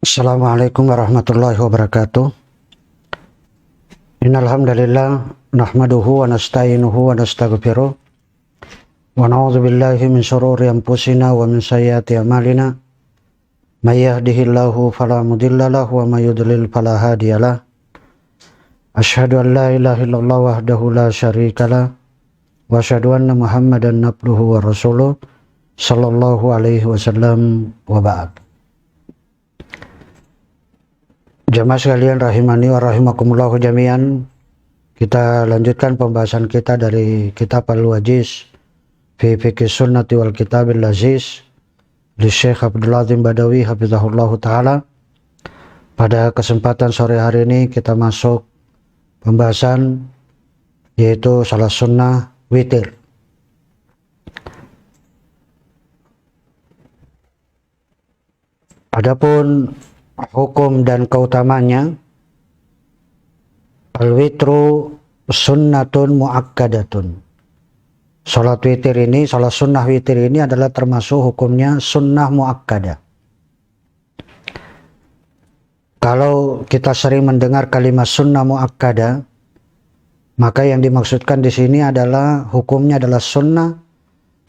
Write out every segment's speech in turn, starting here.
Assalamualaikum warahmatullahi wabarakatuh. Innal hamdalillah nahmaduhu wa nasta'inuhu wa nastaghfiruh wa na'udzu billahi min shururi anfusina wa min sayyiati a'malina. May yahdihillahu fala mudilla lahu wa may yudlil fala hadiyalah. Asyhadu an la ilaha illallah wahdahu la syarikalah wa asyhadu anna Muhammadan abduhu wa rasuluh sallallahu alaihi wasallam wa ba'd. Jamaah sekalian rahimani wa rahimakumullah jami'an, kita lanjutkan pembahasan kita dari kitab Al-Wajiz fi Fiqh Sunnati wal Kitabil Aziz di Syekh Abdul Azim Badawi hafizahullah ta'ala. Pada kesempatan sore hari ini kita masuk pembahasan yaitu salat sunnah witir. Adapun hukum dan keutamanya, al-witru sunnatun muakkadatun. Salat witir ini, salat sunnah witir ini adalah termasuk hukumnya sunnah muakkadah. Kalau kita sering mendengar kalimat sunnah muakkadah, maka yang dimaksudkan di sini adalah hukumnya adalah sunnah,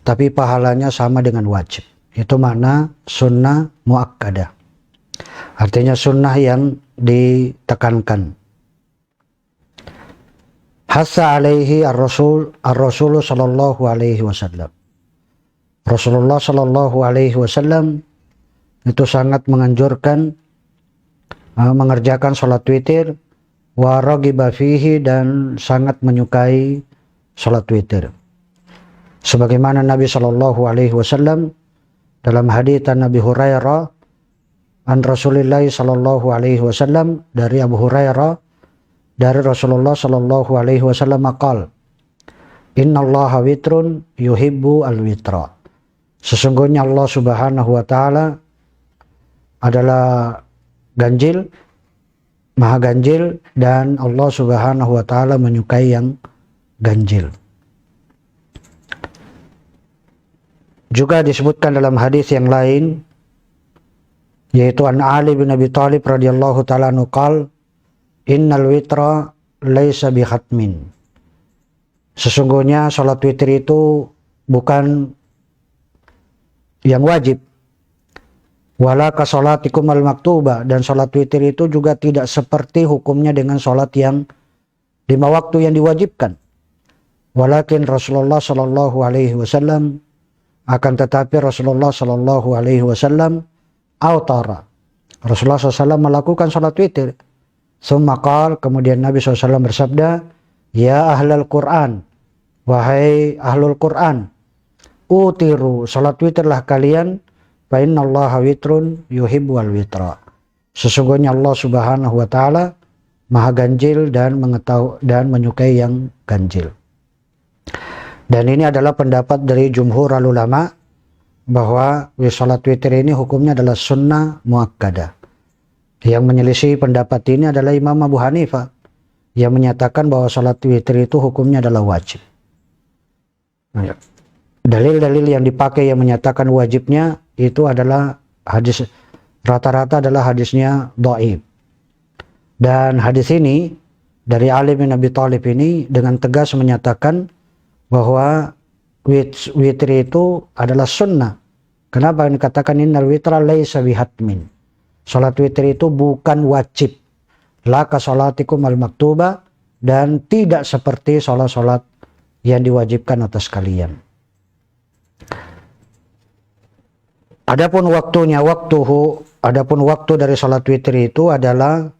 tapi pahalanya sama dengan wajib. Itu makna sunnah muakkadah. Artinya sunnah yang ditekankan. Hasa alaihi ar-rasul sallallahu alaihi wasallam. Rasulullah sallallahu alaihi wasallam itu sangat menganjurkan mengerjakan salat witir, wa ragiba fihi, dan sangat menyukai salat witir. Sebagaimana Nabi sallallahu alaihi wasallam dalam hadits Nabi Hurairah an Rasulillah sallallahu alaihi wasallam, dari Abu Hurairah dari Rasulullah sallallahu alaihi wasallam qala, innallaha witrun yuhibbu al-witra. Sesungguhnya Allah Subhanahu wa taala adalah ganjil, maha ganjil, dan Allah Subhanahu wa taala menyukai yang ganjil. Juga disebutkan dalam hadis yang lain, yaitu an Ali bin Abi Thalib radhiyallahu ta'ala anhu qala, innal witra laisa bihatmin. Sesungguhnya salat witir itu bukan yang wajib. Wala ka salatikum al maktubah, dan salat witir itu juga tidak seperti hukumnya dengan salat yang 5 waktu yang diwajibkan. Walakin Rasulullah sallallahu alaihi wasallam, akan tetapi Rasulullah sallallahu alaihi wasallam autara, Rasulullah SAW melakukan salat witir. Summa qala, kemudian Nabi SAW bersabda, ya ahlal Quran, wahai ahlul Quran, utiru, salat witirlah kalian, fa innallaha witrun yuhibbul witra. Sesungguhnya Allah Subhanahu wa taala maha ganjil dan menyukai yang ganjil. Dan ini adalah pendapat dari jumhur ulama, bahwa salat witir ini hukumnya adalah sunnah muakkadah. Yang menyelisih pendapat ini adalah Imam Abu Hanifah, yang menyatakan bahwa salat witir itu hukumnya adalah wajib. Dalil-dalil yang dipakai yang menyatakan wajibnya itu adalah hadis, rata-rata adalah hadisnya dhaif. Dan hadis ini dari Ali bin Abi Thalib ini dengan tegas menyatakan bahwa witir itu adalah sunnah. Kenapa dikatakan innal witra laisa bihatmin? Salat witir itu bukan wajib. La ka salatikum al maktubah, dan tidak seperti salat-salat yang diwajibkan atas kalian. Adapun waktunya, adapun waktu dari salat witir itu adalah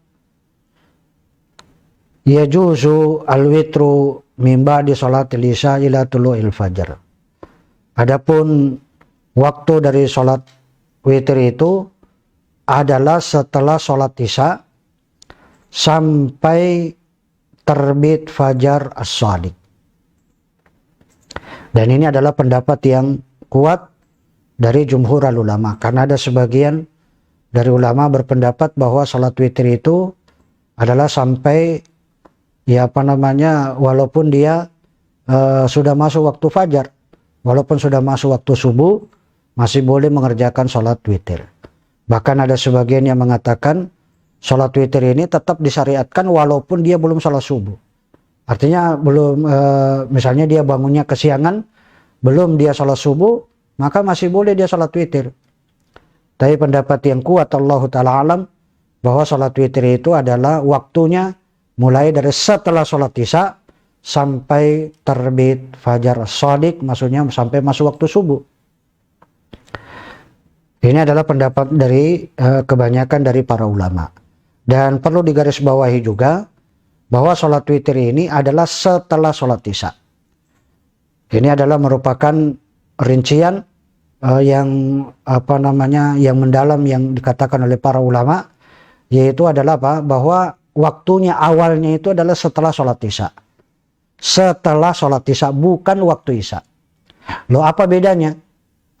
yajuzu al-witru min ba'di salatil isya ila tulu'il fajar. Adapun waktu dari salat witir itu adalah setelah salat isya sampai terbit fajar as-shadiq. Dan ini adalah pendapat yang kuat dari jumhur ulama, karena ada sebagian dari ulama berpendapat bahwa salat witir itu adalah sampai walaupun dia sudah masuk waktu fajar, walaupun sudah masuk waktu subuh, masih boleh mengerjakan sholat witir. Bahkan ada sebagian yang mengatakan sholat witir ini tetap disyariatkan walaupun dia belum sholat subuh. Artinya belum, misalnya dia bangunnya kesiangan, belum dia sholat subuh, maka masih boleh dia sholat witir. Tapi pendapat yang kuat Allah Ta'ala alam, bahwa sholat witir itu adalah waktunya mulai dari setelah sholat isya sampai terbit fajar shadiq, maksudnya sampai masuk waktu subuh. Ini adalah pendapat dari kebanyakan dari para ulama. Dan perlu digarisbawahi juga bahwa sholat witir ini adalah setelah sholat isya. Ini adalah merupakan rincian yang yang mendalam yang dikatakan oleh para ulama, yaitu adalah bahwa waktunya awalnya itu adalah setelah sholat isya. Setelah sholat isya, bukan waktu isya. Loh, apa bedanya?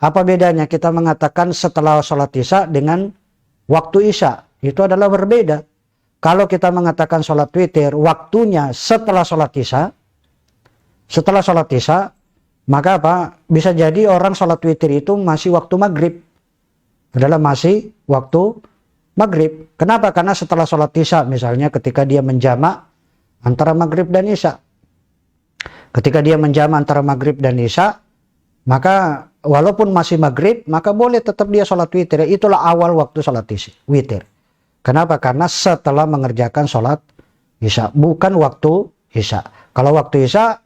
Apa bedanya kita mengatakan setelah sholat isya dengan waktu isya? Itu adalah berbeda. Kalau kita mengatakan sholat witir waktunya setelah sholat isya, maka bisa jadi orang sholat witir itu masih waktu maghrib. Adalah masih waktu maghrib. Kenapa? Karena setelah sholat isya, misalnya ketika dia menjamak antara maghrib dan isya. Ketika dia menjamak antara maghrib dan isya, maka walaupun masih maghrib, maka boleh tetap dia sholat witir. Itulah awal waktu sholat witir. Kenapa? Karena setelah mengerjakan sholat isya, bukan waktu isya. Kalau waktu isya,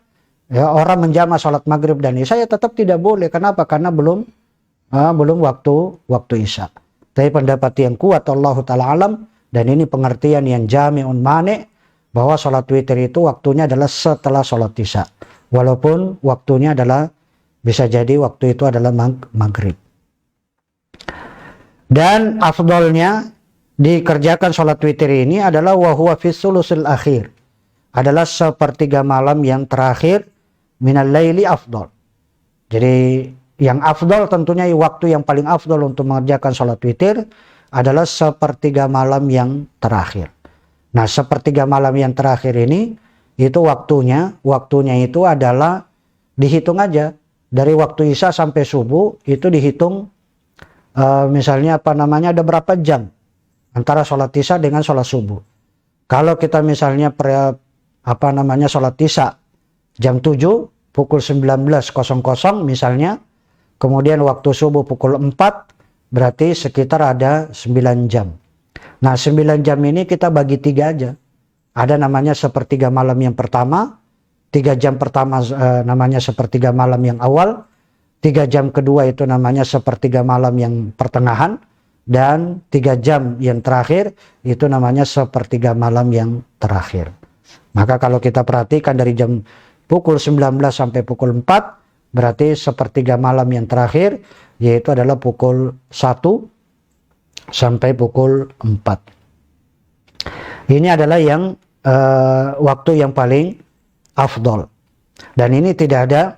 ya, orang menjamak sholat maghrib dan isya, ya tetap tidak boleh. Kenapa? Karena belum waktu isya. Tapi pendapat yang kuat Allah Ta'ala alam, dan ini pengertian yang jami'un mani', bahwa sholat witir itu waktunya adalah setelah sholat isya. Walaupun waktunya adalah, bisa jadi waktu itu adalah maghrib. Dan afdolnya dikerjakan sholat witir ini adalah wahuwa fis sulusil akhir. Adalah sepertiga malam yang terakhir minal laili afdol. Jadi yang afdol tentunya waktu yang paling afdol untuk mengerjakan sholat witir adalah sepertiga malam yang terakhir. Nah, sepertiga malam yang terakhir ini itu waktunya itu adalah dihitung aja. Dari waktu isya sampai subuh itu dihitung misalnya ada berapa jam antara sholat isya dengan sholat subuh. Kalau kita misalnya sholat isya jam 7 pukul 19.00 misalnya, kemudian waktu subuh pukul 4, berarti sekitar ada 9 jam. Nah, 9 jam ini kita bagi 3 aja. Ada namanya sepertiga malam yang pertama, 3 jam pertama namanya sepertiga malam yang awal, 3 jam kedua itu namanya sepertiga malam yang pertengahan, dan 3 jam yang terakhir itu namanya sepertiga malam yang terakhir. Maka kalau kita perhatikan dari jam pukul 19 sampai pukul 4, berarti sepertiga malam yang terakhir, yaitu adalah pukul 1 sampai pukul 4. Ini adalah yang waktu yang paling afdol. Dan ini tidak ada,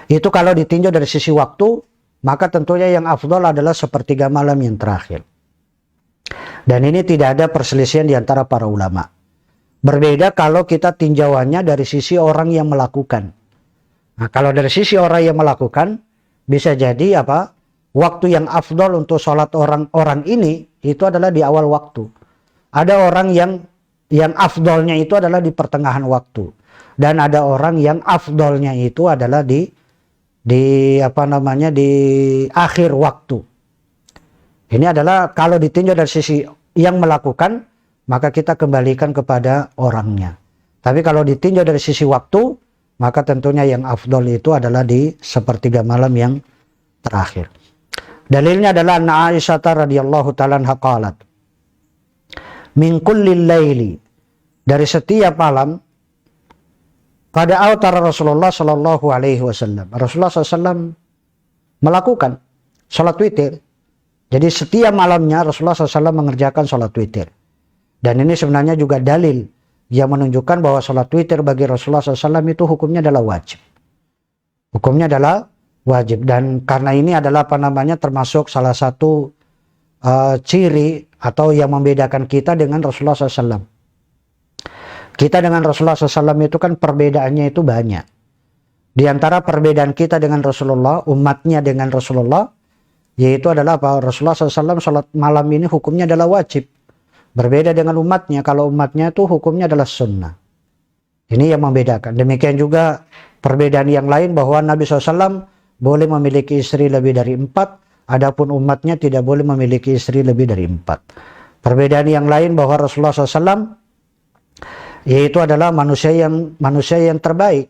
itu kalau ditinjau dari sisi waktu, maka tentunya yang afdol adalah sepertiga malam yang terakhir. Dan ini tidak ada perselisihan di antara para ulama. Berbeda kalau kita tinjauannya dari sisi orang yang melakukan. Nah, kalau dari sisi orang yang melakukan, bisa jadi waktu yang afdol untuk sholat orang ini itu adalah di awal waktu. Ada orang yang afdolnya itu adalah di pertengahan waktu, dan ada orang yang afdolnya itu adalah di akhir waktu. Ini adalah kalau ditinjau dari sisi yang melakukan, maka kita kembalikan kepada orangnya. Tapi kalau ditinjau dari sisi waktu, maka tentunya yang afdol itu adalah di sepertiga malam yang terakhir. Dalilnya adalah anna Aisyah radhiyallahu ta'ala anha qalat, min kullil laili, dari setiap malam, pada autara Rasulullah sallallahu alaihi wasallam. Rasulullah SAW melakukan salat witir. Jadi setiap malamnya Rasulullah SAW mengerjakan salat witir. Dan ini sebenarnya juga dalil yang menunjukkan bahwa salat witir bagi Rasulullah SAW itu hukumnya adalah wajib. Hukumnya adalah wajib. Dan karena ini adalah termasuk salah satu ciri atau yang membedakan kita dengan Rasulullah SAW. Kita dengan Rasulullah SAW itu kan perbedaannya itu banyak. Di antara perbedaan kita dengan Rasulullah, umatnya dengan Rasulullah, yaitu adalah apa? Rasulullah SAW sholat malam ini hukumnya adalah wajib. Berbeda dengan umatnya, kalau umatnya itu hukumnya adalah sunnah. Ini yang membedakan. Demikian juga perbedaan yang lain bahwa Nabi SAW boleh memiliki istri lebih dari 4, adapun umatnya tidak boleh memiliki istri lebih dari 4. Perbedaan yang lain bahwa Rasulullah SAW yaitu adalah manusia yang terbaik,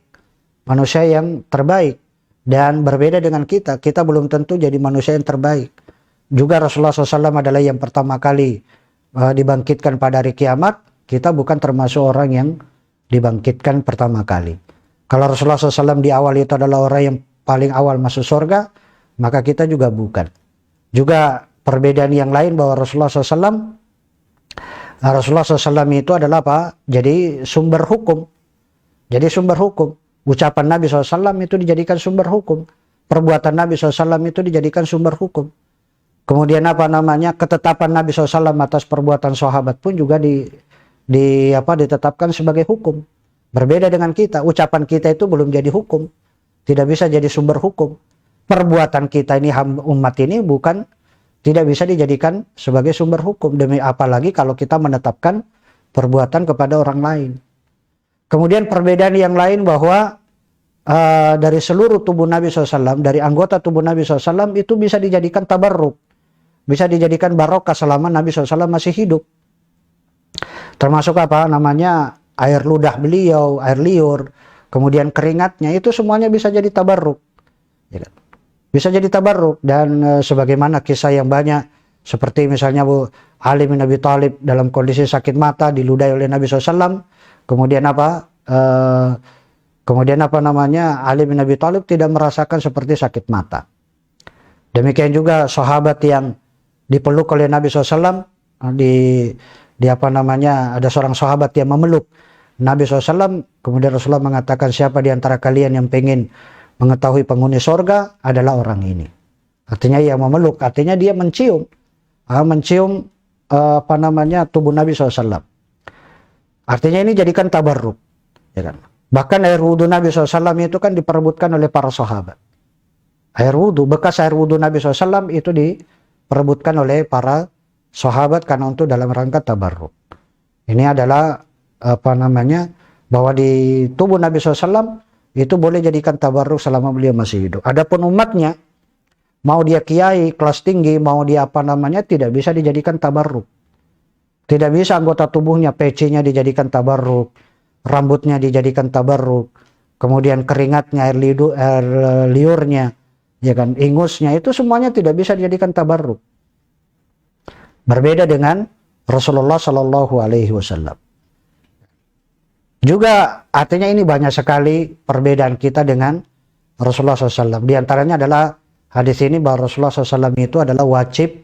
manusia yang terbaik, dan berbeda dengan kita belum tentu jadi manusia yang terbaik. Juga Rasulullah SAW adalah yang pertama kali dibangkitkan pada hari kiamat, kita bukan termasuk orang yang dibangkitkan pertama kali. Kalau Rasulullah SAW di awal itu adalah orang yang paling awal masuk surga, maka kita juga bukan. Juga perbedaan yang lain bahwa Rasulullah SAW itu adalah apa? Jadi sumber hukum. Jadi sumber hukum. Ucapan Nabi SAW itu dijadikan sumber hukum. Perbuatan Nabi SAW itu dijadikan sumber hukum. Kemudian apa namanya, ketetapan Nabi SAW atas perbuatan sahabat pun juga ditetapkan sebagai hukum. Berbeda dengan kita, ucapan kita itu belum jadi hukum, tidak bisa jadi sumber hukum. Perbuatan kita ini umat ini tidak bisa dijadikan sebagai sumber hukum, demi apalagi kalau kita menetapkan perbuatan kepada orang lain. Kemudian perbedaan yang lain bahwa dari seluruh tubuh Nabi SAW, dari anggota tubuh Nabi SAW itu bisa dijadikan tabarruk, bisa dijadikan barokah selama Nabi SAW masih hidup. Termasuk apa namanya, air ludah beliau, air liur, kemudian keringatnya, itu semuanya bisa jadi tabarruk. Bisa jadi tabarruk. Dan sebagaimana kisah yang banyak, seperti misalnya Ali bin Abi Thalib dalam kondisi sakit mata diludahi oleh Nabi SAW. Kemudian apa namanya, Ali bin Abi Thalib tidak merasakan seperti sakit mata. Demikian juga sahabat yang dipeluk oleh Nabi SAW, ada seorang sahabat yang memeluk Nabi SAW, kemudian Rasulullah mengatakan, siapa di antara kalian yang pengen mengetahui penghuni sorga adalah orang ini. Artinya yang memeluk, artinya dia mencium tubuh Nabi SAW. Artinya ini jadikan tabarruk, ya kan? Bahkan air wudhu Nabi SAW itu kan diperebutkan oleh para sahabat. Bekas air wudhu Nabi SAW itu diperebutkan oleh para sahabat karena untuk dalam rangka tabarruk. Ini adalah bahwa di tubuh Nabi SAW itu boleh jadikan tabarruk selama beliau masih hidup. Adapun umatnya, mau dia kiai kelas tinggi, mau dia tidak bisa dijadikan tabarruk. Tidak bisa anggota tubuhnya, pecinya dijadikan tabarruk, rambutnya dijadikan tabarruk, kemudian keringatnya, air liurnya, ya kan, ingusnya, itu semuanya tidak bisa dijadikan tabarruk. Berbeda dengan Rasulullah Shallallahu Alaihi Wasallam. Juga artinya ini banyak sekali perbedaan kita dengan Rasulullah SAW. Di antaranya adalah hadis ini bahwa Rasulullah SAW itu adalah wajib,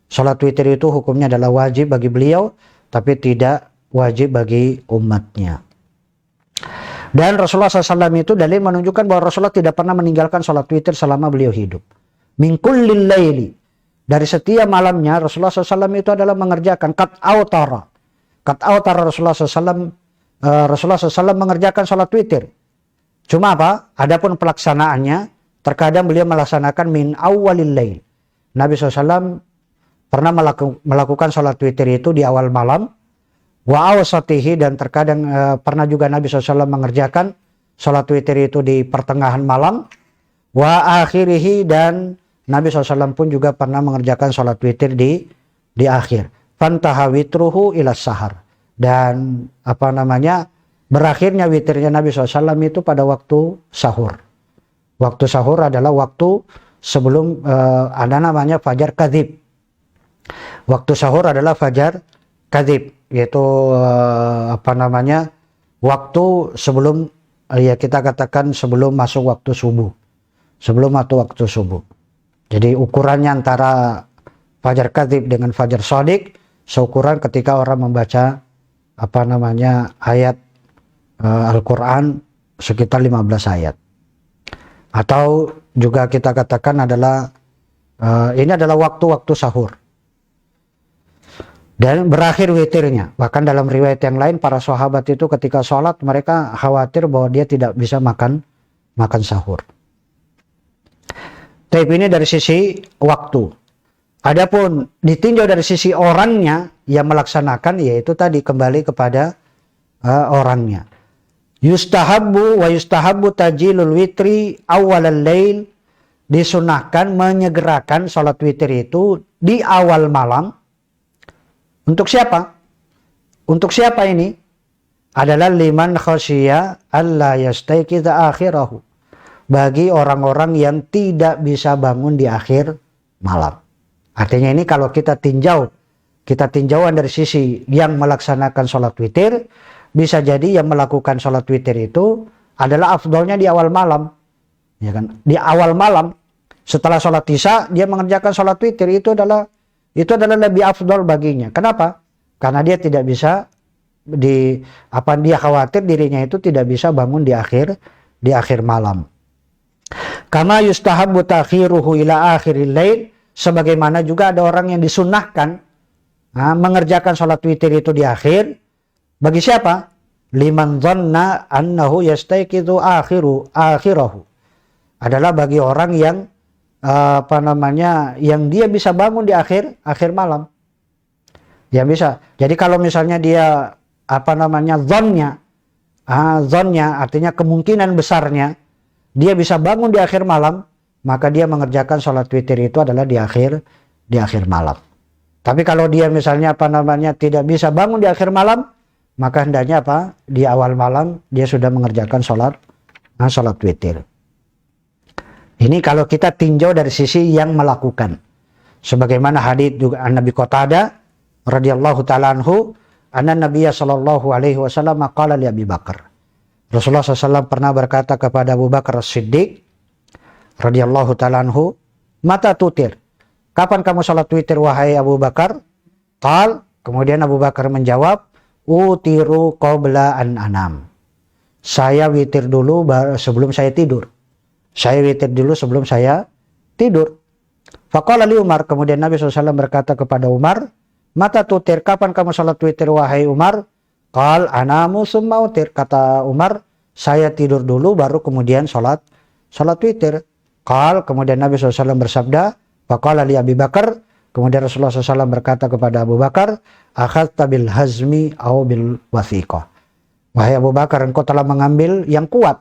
sholat witir itu hukumnya adalah wajib bagi beliau, tapi tidak wajib bagi umatnya. Dan Rasulullah SAW itu dalil menunjukkan bahwa Rasulullah tidak pernah meninggalkan sholat witir selama beliau hidup. Min kullil laili, dari setiap malamnya Rasulullah SAW itu adalah mengerjakan kat autara Rasulullah SAW mengerjakan sholat witir. Cuma apa? Adapun pelaksanaannya, terkadang beliau melaksanakan min awwalil lail. Nabi SAW pernah melakukan sholat witir itu di awal malam, wa awsatihi, dan terkadang pernah juga Nabi SAW mengerjakan sholat witir itu di pertengahan malam, wa akhirihi, dan Nabi SAW pun juga pernah mengerjakan sholat witir di akhir. Fantaha witruhu ila sahar, dan berakhirnya witirnya Nabi SAW itu pada waktu sahur. Waktu sahur adalah waktu sebelum fajar kadzib. Waktu sahur adalah fajar kadzib, yaitu waktu sebelum, kita katakan sebelum masuk waktu subuh. Jadi ukurannya antara fajar kadzib dengan fajar shadiq seukuran ketika orang membaca ayat Al-Quran sekitar 15 ayat. Atau juga kita katakan adalah ini adalah waktu-waktu sahur. Dan berakhir witirnya. Bahkan dalam riwayat yang lain, para sahabat itu ketika sholat mereka khawatir bahwa dia tidak bisa makan makan sahur. Tapi ini dari sisi waktu. Adapun ditinjau dari sisi orangnya yang melaksanakan, yaitu tadi kembali kepada orangnya. Yustahabbu wa yustahabbu tajilul witri awalal lail, disunahkan menyegerakan sholat witir itu di awal malam. Untuk siapa? Untuk siapa ini? Adalah liman khasyiya alla yastayqidha akhirahu, bagi orang-orang yang tidak bisa bangun di akhir malam. Artinya ini kalau kita tinjauan dari sisi yang melaksanakan sholat witir, bisa jadi yang melakukan sholat witir itu adalah afdolnya di awal malam. Ya kan? Di awal malam, setelah sholat isya, dia mengerjakan sholat witir, itu adalah lebih afdol baginya. Kenapa? Karena dia tidak bisa dia khawatir dirinya itu tidak bisa bangun di akhir malam. Kama yustahabbu ta'khiruhu ila akhiril lail, sebagaimana juga ada orang yang disunnahkan mengerjakan sholat witir itu di akhir. Bagi siapa? Liman dhanna annahu yastayqidhu akhirahu. Adalah bagi orang yang yang dia bisa bangun di akhir malam. Ya bisa. Jadi kalau misalnya dia dzonnya artinya kemungkinan besarnya dia bisa bangun di akhir malam, maka dia mengerjakan sholat witir itu adalah di akhir malam. Tapi kalau dia misalnya tidak bisa bangun di akhir malam, maka hendaknya di awal malam dia sudah mengerjakan sholat witir. Ini kalau kita tinjau dari sisi yang melakukan. Sebagaimana hadits juga Nabi Qatadah radhiyallahu taala anhu, anna Nabiyya sallallahu alaihi wasallam qala li Abi Bakar. Rasulullah SAW pernah berkata kepada Abu Bakar As-Siddiq radhiyallahu taala anhu, "Mata tutir? Kapan kamu salat witir wahai Abu Bakar?" Kemudian Abu Bakar menjawab, "Utiru qabla an anam." Saya witir dulu sebelum saya tidur. Saya witir dulu sebelum saya tidur. Faqala li Umar, kemudian Nabi SAW berkata kepada Umar, "Mata tutir? Kapan kamu salat witir wahai Umar?" Anamu summa utir. Kata Umar, saya tidur dulu baru kemudian salat witir. Kemudian Nabi SAW bersabda, faqala li Abi Bakar, kemudian Rasulullah SAW berkata kepada Abu Bakar, akhadta bil hazmi au bil wathiqah. Wahai Abu Bakar, engkau telah mengambil yang kuat.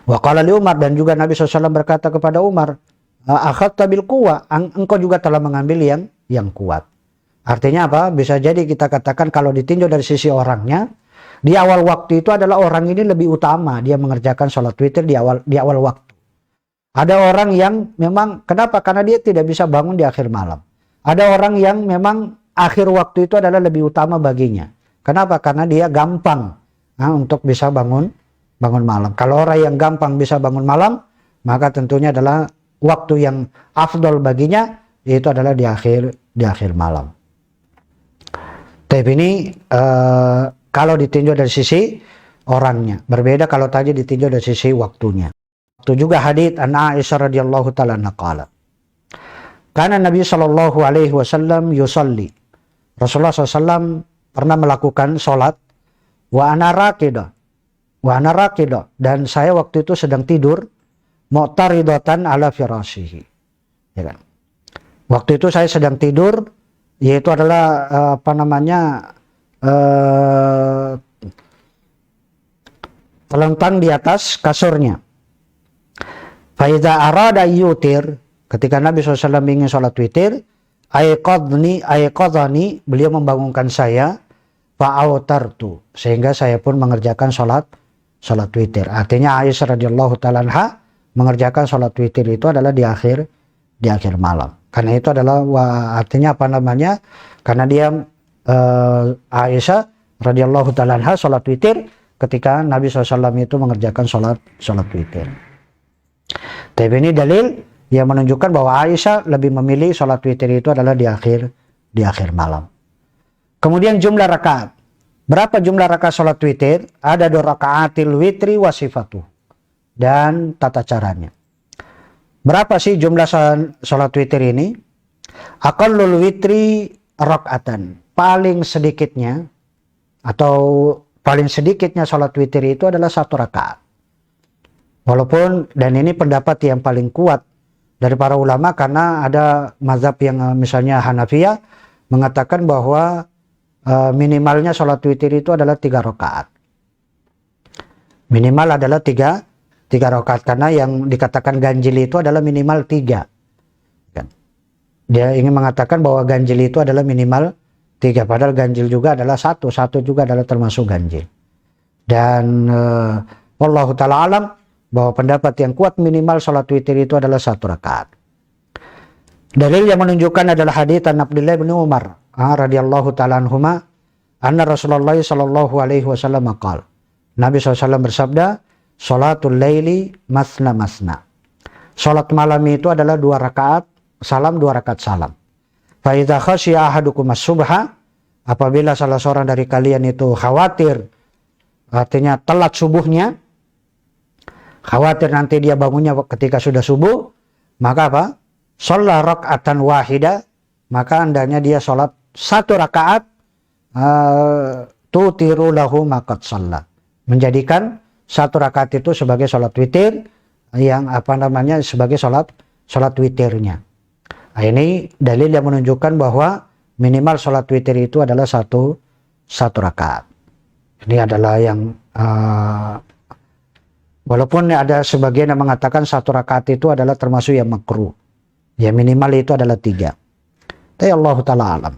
Wa qala li Umar, dan juga Nabi SAW berkata kepada Umar, akhadta bil quwwah, engkau juga telah mengambil yang kuat. Artinya apa? Bisa jadi kita katakan kalau ditinjau dari sisi orangnya, di awal waktu itu adalah orang ini lebih utama dia mengerjakan sholat witir di awal waktu. Ada orang yang memang kenapa? Karena dia tidak bisa bangun di akhir malam. Ada orang yang memang akhir waktu itu adalah lebih utama baginya. Kenapa? Karena dia gampang untuk bisa bangun malam. Kalau orang yang gampang bisa bangun malam, maka tentunya adalah waktu yang afdol baginya, yaitu adalah di akhir malam. Tapi ini kalau ditinjau dari sisi orangnya, berbeda kalau tadi ditinjau dari sisi waktunya. Itu juga hadits an Aisyah radhiyallahu taala anha qala, karena Nabi sallallahu alaihi wasallam yusalli. Rasulullah SAW pernah melakukan sholat wa ana raqidah, dan saya waktu itu sedang tidur mu'taridatan ala firashihi. Ya kan? Waktu itu saya sedang tidur, yaitu adalah terlentang di atas kasurnya. Faidza arada yutir, ketika Nabi SAW ingin sholat witir, ayqadhani, beliau membangunkan saya, fa'autartu, sehingga saya pun mengerjakan sholat witir. Artinya Aisyah radhiyallahu taala anha mengerjakan sholat witir itu adalah di akhir malam. Karena itu adalah artinya karena dia Aisyah radhiyallahu taala anha sholat witir ketika Nabi SAW itu mengerjakan sholat witir. Tapi ini dalil yang menunjukkan bahwa Aisyah lebih memilih sholat witir itu adalah di akhir malam. Kemudian jumlah rakaat. Berapa jumlah rakaat sholat witir? Ada 2 rakaatil witri wa sifatuh, dan tata caranya. Berapa sih jumlah sholat witir ini? Aqallul witri rakaatan. Paling sedikitnya sholat witir itu adalah 1 rakaat. Walaupun, dan ini pendapat yang paling kuat dari para ulama, karena ada mazhab yang misalnya Hanafiyah mengatakan bahwa minimalnya sholat witir itu adalah 3 rakaat. Minimal adalah 3 rakaat, karena yang dikatakan ganjil itu adalah minimal 3. Dia ingin mengatakan bahwa ganjil itu adalah minimal 3, padahal ganjil juga adalah 1 juga adalah termasuk ganjil. Dan wallahu ta'ala alam, bahwa pendapat yang kuat minimal sholat witir itu adalah 1 rakaat. Dalil yang menunjukkan adalah hadits Abdullah bin Umar radhiyallahu ta'ala anhuma, anna Rasulullah sallallahu alaihi wasallam qala, Nabi SAW bersabda, sholatul laili masna masna. Sholat malam itu adalah 2 rakaat salam, 2 rakaat salam. Fa idza khasyiya ahadukum as-subha, apabila salah seorang dari kalian itu khawatir, artinya telat subuhnya, khawatir nanti dia bangunnya ketika sudah subuh, maka apa? Sholat rakaatan wahida, maka hendaknya dia sholat 1 rakaat, tutiru lahu maqad sholat, menjadikan 1 rakaat itu sebagai sholat witir, yang sebagai sholat witirnya. Nah, ini dalil yang menunjukkan bahwa minimal sholat witir itu adalah 1 rakaat. Ini adalah yang walaupun ada sebagian yang mengatakan 1 rakaat itu adalah termasuk yang makruh. Ya, minimal itu adalah 3. Tapi Allah Ta'ala alam.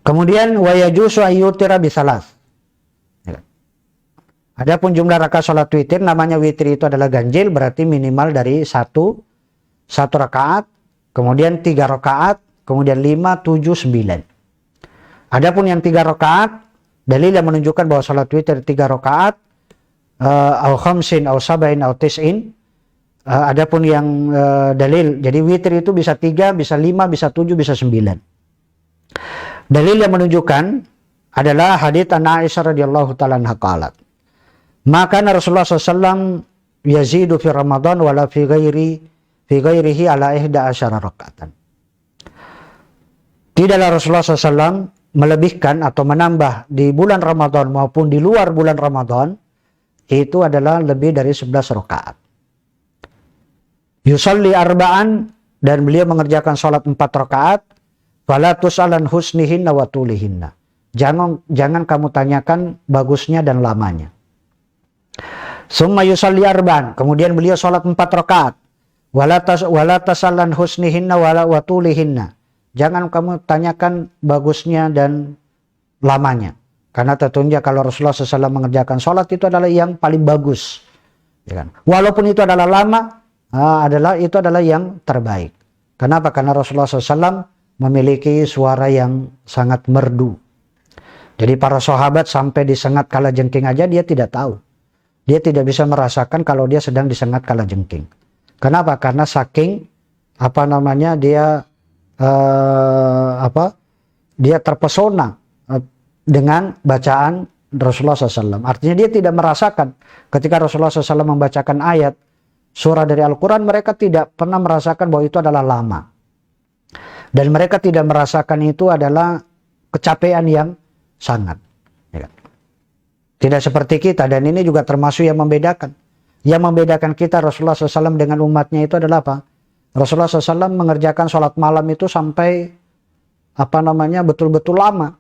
Kemudian wa yajuzu ayyutira bisalas. Adapun jumlah rakaat sholat witir, namanya witir itu adalah ganjil, berarti minimal dari 1 rakaat, kemudian 3 rakaat, kemudian 5, 7, 9. Adapun yang 3 rakaat, dalil yang menunjukkan bahwa sholat witir 3 rakaat, au khamsin au sabain au tis'in. Adapun yang dalil, jadi witir itu bisa 3, bisa 5, bisa 7, bisa 9. Dalil yang menunjukkan adalah hadits Aisyah radhiyallahu ta'ala anha qalat, maka Rasulullah SAW yazidu fi Ramadan wala fi ghairihi ala 11 rakaatan. Tidaklah Rasulullah SAW melebihkan atau menambah di bulan Ramadan maupun di luar bulan Ramadan, itu adalah lebih dari 11 rakaat. Yusalli arba'an, dan beliau mengerjakan sholat 4 rakaat. Fala tus'alan husnihinna wa tulihinna. Jangan kamu tanyakan bagusnya dan lamanya. Summa yusalli arba'an, kemudian beliau sholat 4 rakaat. Wala tas'alan husnihinna wa tulihinna. Jangan kamu tanyakan bagusnya dan lamanya. Karena tentunya kalau Rasulullah SAW mengerjakan sholat itu adalah yang paling bagus. Ya kan? Walaupun itu adalah lama, itu adalah yang terbaik. Kenapa? Karena Rasulullah SAW memiliki suara yang sangat merdu. Jadi para sahabat sampai disengat kalajengking aja dia tidak tahu. Dia tidak bisa merasakan kalau dia sedang disengat kalajengking. Kenapa? Karena saking dia terpesona dengan bacaan Rasulullah SAW. Artinya dia tidak merasakan ketika Rasulullah SAW membacakan ayat surah dari Al-Quran, mereka tidak pernah merasakan bahwa itu adalah lama. Dan mereka tidak merasakan itu adalah kecapean yang sangat. Ya. Tidak seperti kita, dan ini juga termasuk yang membedakan. Yang membedakan kita Rasulullah SAW dengan umatnya itu adalah apa? Rasulullah SAW mengerjakan sholat malam itu sampai betul-betul lama.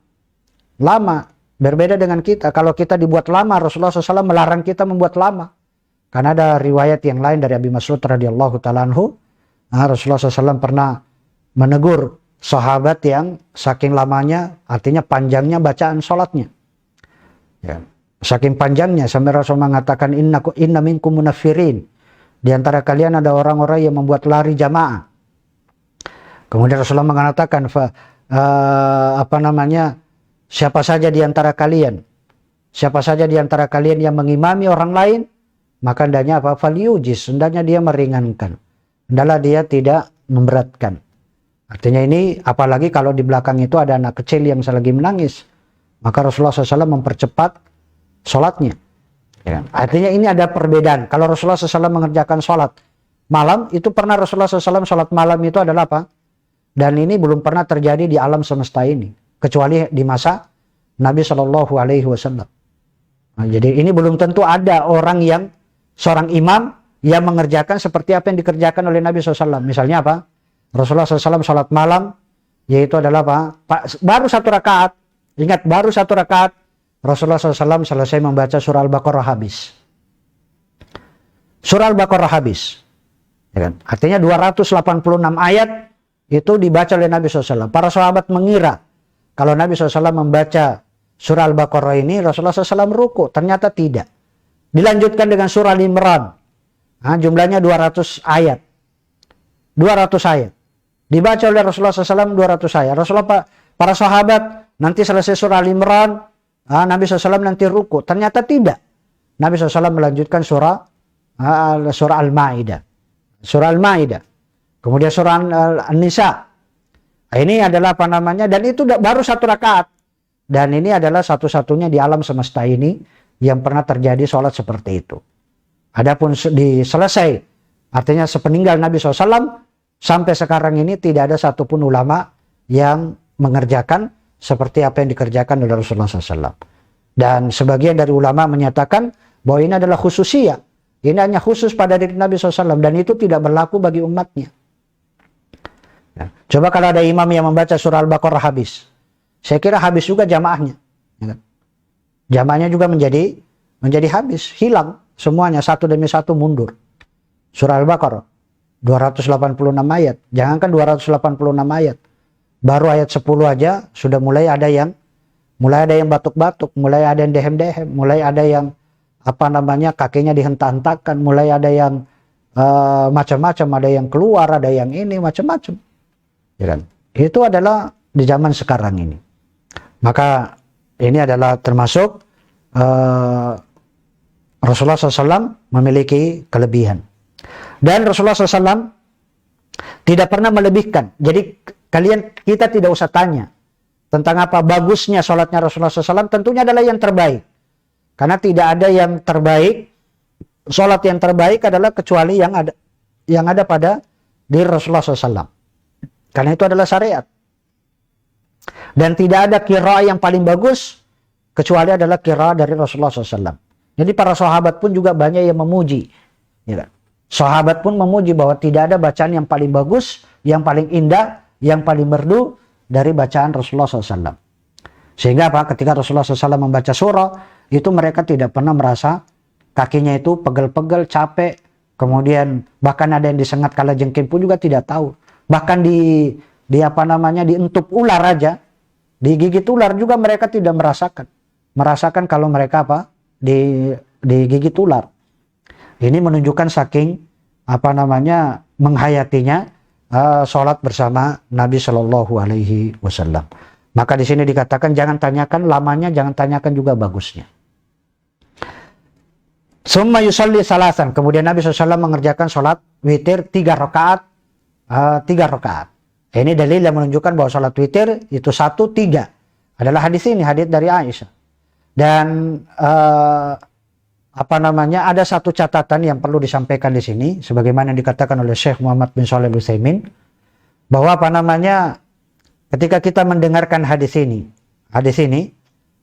Berbeda dengan kita. Kalau kita dibuat lama, Rasulullah SAW melarang kita membuat lama. Karena ada riwayat yang lain dari Abi Mas'ud radhiyallahu ta'ala anhu, Rasulullah SAW pernah menegur sahabat yang saking lamanya, artinya panjangnya bacaan sholatnya. Ya. Saking panjangnya sampai Rasul mengatakan inna minkum munafirin. Di antara kalian ada orang-orang yang membuat lari jamaah. Kemudian Rasulullah mengatakan siapa saja di antara kalian yang mengimami orang lain, maka hendaknya falyujis, hendaknya dia meringankan. Hendaklah dia tidak memberatkan. Artinya ini apalagi kalau di belakang itu ada anak kecil yang selagi menangis, maka Rasulullah SAW mempercepat sholatnya. Ya. Artinya ini ada perbedaan. Kalau Rasulullah SAW mengerjakan sholat malam, itu pernah Rasulullah SAW sholat malam itu adalah apa? Dan ini belum pernah terjadi di alam semesta ini, kecuali di masa Nabi SAW. Nah, jadi ini belum tentu ada orang yang seorang imam yang mengerjakan seperti apa yang dikerjakan oleh Nabi SAW. Misalnya apa? Rasulullah SAW sholat malam, yaitu adalah apa? Baru 1 rakaat. Ingat, baru 1 rakaat. Rasulullah SAW selesai membaca surah Al-Baqarah habis. Surah Al-Baqarah habis. Ya kan? Artinya 286 ayat itu dibaca oleh Nabi SAW. Para sahabat mengira kalau Nabi SAW membaca surah Al-Baqarah ini, Rasulullah SAW ruku. Ternyata tidak. Dilanjutkan dengan surah Al-Imran. Nah, jumlahnya 200 ayat. 200 ayat. Dibaca oleh Rasulullah SAW 200 ayat. Rasulullah, para sahabat, nanti selesai surah Al-Imran, Nabi SAW nanti ruku. Ternyata tidak. Nabi SAW melanjutkan surah Al-Ma'idah. Surah Al-Ma'idah. Kemudian surah An-Nisa. Ini adalah apa namanya, dan itu baru 1 rakaat. Dan ini adalah satu-satunya di alam semesta ini yang pernah terjadi sholat seperti itu. Adapun selesai, artinya sepeninggal Nabi SAW, sampai sekarang ini tidak ada satupun ulama yang mengerjakan seperti apa yang dikerjakan oleh Rasulullah SAW. Dan sebagian dari ulama menyatakan bahwa ini adalah khususiyah. Ini hanya khusus pada diri Nabi SAW dan itu tidak berlaku bagi umatnya. Ya. Coba kalau ada imam yang membaca surah Al-Baqarah habis, saya kira habis juga jamaahnya. Ya. Jamaahnya juga menjadi habis, hilang semuanya, satu demi satu mundur. Surah Al-Baqarah 286 ayat. Jangankan 286 ayat. Baru ayat 10 aja sudah mulai ada yang batuk-batuk, mulai ada yang dehem-dehem, mulai ada yang apa namanya kakinya dihentak-hentakan, mulai ada yang macam-macam, ada yang keluar, ada yang ini macam-macam. Ya kan? Itu adalah di zaman sekarang ini. Maka ini adalah termasuk Rasulullah SAW memiliki kelebihan. Dan Rasulullah SAW tidak pernah melebihkan. Jadi kita tidak usah tanya tentang apa bagusnya sholatnya Rasulullah SAW. Tentunya adalah yang terbaik. Karena tidak ada yang terbaik. Sholat yang terbaik adalah kecuali yang ada pada diri Rasulullah SAW. Karena itu adalah syariat. Dan tidak ada qiraah yang paling bagus kecuali adalah qiraah dari Rasulullah SAW. Jadi para sahabat pun juga banyak yang memuji. Ya kan? Sahabat pun memuji bahwa tidak ada bacaan yang paling bagus, yang paling indah, yang paling merdu dari bacaan Rasulullah SAW. Sehingga apa? Ketika Rasulullah SAW membaca surah, itu mereka tidak pernah merasa kakinya itu pegel-pegel, capek. Kemudian bahkan ada yang disengat kala jengking pun juga tidak tahu. Bahkan dientup ular aja, digigit ular juga mereka tidak merasakan kalau mereka digigit ular. Ini menunjukkan saking menghayatinya sholat bersama Nabi Shallallahu Alaihi Wasallam. Maka di sini dikatakan jangan tanyakan lamanya, jangan tanyakan juga bagusnya. Summa yusalli salasan. Kemudian Nabi SAW mengerjakan sholat witir 3 rakaat. 3 rakaat. Ini dalil yang menunjukkan bahwa sholat witir itu 1, 3. Adalah hadis ini, hadis dari Aisyah. Dan ada satu catatan yang perlu disampaikan di sini, sebagaimana yang dikatakan oleh Syekh Muhammad bin Shalih Al-Utsaimin, bahwa ketika kita mendengarkan hadis ini,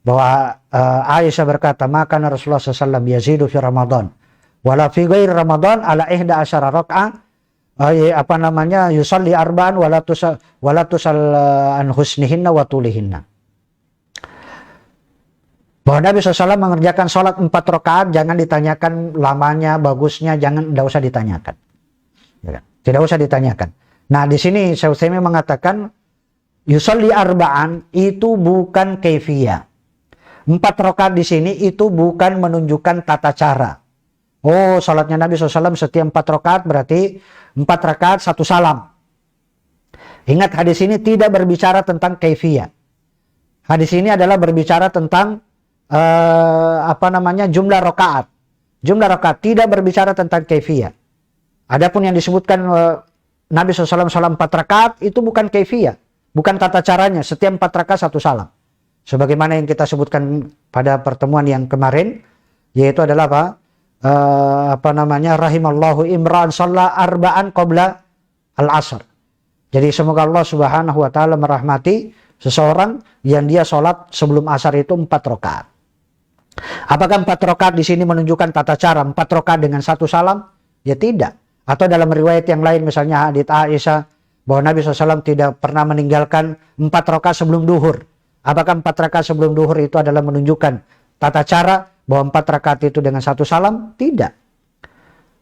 bahwa Aisyah berkata, maka Rasulullah SAW yazidu fi Ramadan, wala fi ghairi Ramadan ala 11 raka'ah, yusalli arba'an wala tusal an husnihinna wa tulihinna. Bahwa Nabi SAW mengerjakan sholat 4 rakaat, jangan ditanyakan lamanya, bagusnya, tidak usah ditanyakan. Tidak usah ditanyakan. Nah, di sini Syekh Utsaimin mengatakan, yusalli arba'an itu bukan kaifiyah. 4 rakaat di sini itu bukan menunjukkan tata cara. Oh, sholatnya Nabi SAW setiap 4 rakaat berarti 4 rakaat 1 salam. Ingat, hadis ini tidak berbicara tentang kaifiyah. Hadis ini adalah berbicara tentang jumlah rakaat. Jumlah rakaat, tidak berbicara tentang kaifiyah. Adapun yang disebutkan Nabi SAW salam 4 rakaat itu bukan kaifiyah, bukan tata caranya. Setiap 4 rakaat 1 salam. Sebagaimana yang kita sebutkan pada pertemuan yang kemarin, yaitu adalah rahimallahu imran shalla arba'an qabla al-asr. Jadi semoga Allah Subhanahu wa taala merahmati seseorang yang dia sholat sebelum asar itu 4 rakaat. Apakah 4 rakaat di sini menunjukkan tata cara 4 rakaat dengan 1 salam? Ya tidak. Atau dalam riwayat yang lain misalnya hadits Aisyah bahwa Nabi SAW tidak pernah meninggalkan 4 rakaat sebelum duhur. Apakah 4 rakaat sebelum duhur itu adalah menunjukkan tata cara bahwa 4 rakaat itu dengan 1 salam? Tidak.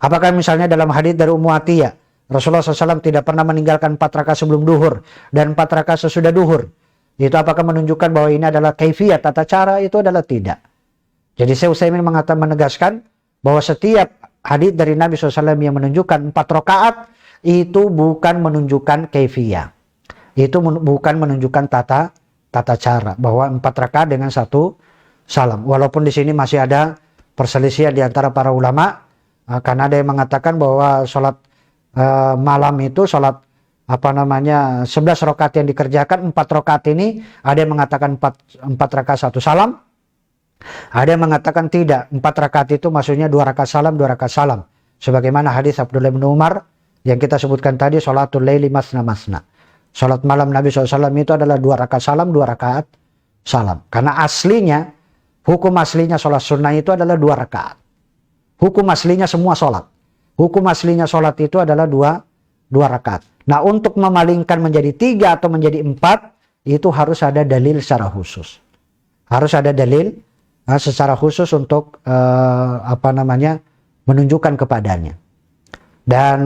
Apakah misalnya dalam hadits dari Ummu Atiyah, Rasulullah SAW tidak pernah meninggalkan 4 rakaat sebelum duhur dan 4 rakaat sesudah duhur? Itu apakah menunjukkan bahwa ini adalah kaifiyah, tata cara? Itu adalah tidak. Jadi Syekh Utsaimin menegaskan bahwa setiap hadits dari Nabi SAW yang menunjukkan 4 rakaat itu bukan menunjukkan kaifiyah. Itu bukan menunjukkan tata cara bahwa 4 rakaat dengan 1 salam. Walaupun di sini masih ada perselisihan di antara para ulama, karena ada yang mengatakan bahwa sholat malam itu sholat 11 rakaat yang dikerjakan 4 rakaat ini ada yang mengatakan 4 rakaat 1 salam. Ada yang mengatakan tidak, 4 rakaat itu maksudnya 2 rakaat salam, 2 rakaat salam. Sebagaimana hadis Abdullah bin Umar yang kita sebutkan tadi, sholatul laili masna masna. Sholat malam Nabi SAW itu adalah 2 rakaat salam, 2 rakaat salam. Karena aslinya, hukum aslinya sholat sunnah itu adalah 2 rakaat. Hukum aslinya semua sholat. Hukum aslinya sholat itu adalah 2 rakaat. Nah, untuk memalingkan menjadi 3 atau menjadi 4, itu harus ada dalil secara khusus. Harus ada dalil secara khusus untuk menunjukkan kepadanya. Dan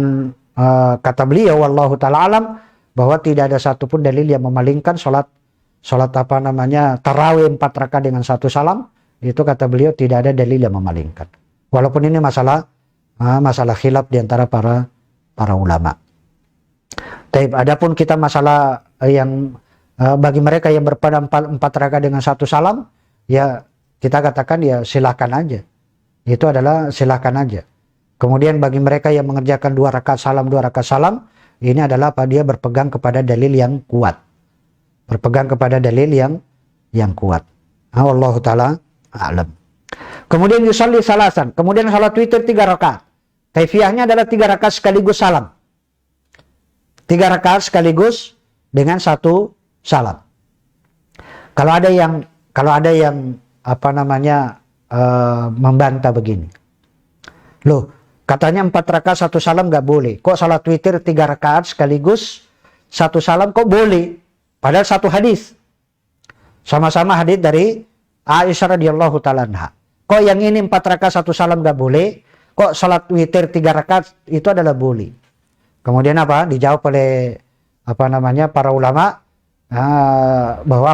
kata beliau wallahu taala alam bahwa tidak ada satupun dalil yang memalingkan sholat tarawih 4 rakaat dengan 1 salam. Itu kata beliau tidak ada dalil yang memalingkan. Walaupun ini masalah khilaf di antara para ulama. Taib, adapun kita masalah yang bagi mereka yang berpada 4 rakaat dengan 1 salam, ya kita katakan ya silakan aja. Itu adalah silakan aja. Kemudian bagi mereka yang mengerjakan 2 rakaat salam, 2 rakaat salam, ini adalah dia berpegang kepada dalil yang kuat. Berpegang kepada dalil yang kuat. Wallahu taala a'lam. Kemudian yusalli salasan. Kemudian salat witir 3 rakaat. Kaifiyahnya adalah 3 rakaat sekaligus salam. 3 rakaat sekaligus dengan 1 salam. Kalau ada yang membantah begini. Loh, katanya 4 rakaat 1 salam nggak boleh. Kok salat witir 3 rakaat sekaligus 1 salam kok boleh? Padahal satu hadis. Sama-sama hadis dari Aisyah radhiyallahu taala anha. Kok yang ini 4 rakaat 1 salam nggak boleh? Kok salat witir 3 rakaat itu adalah boleh? Kemudian dijawab oleh para ulama bahwa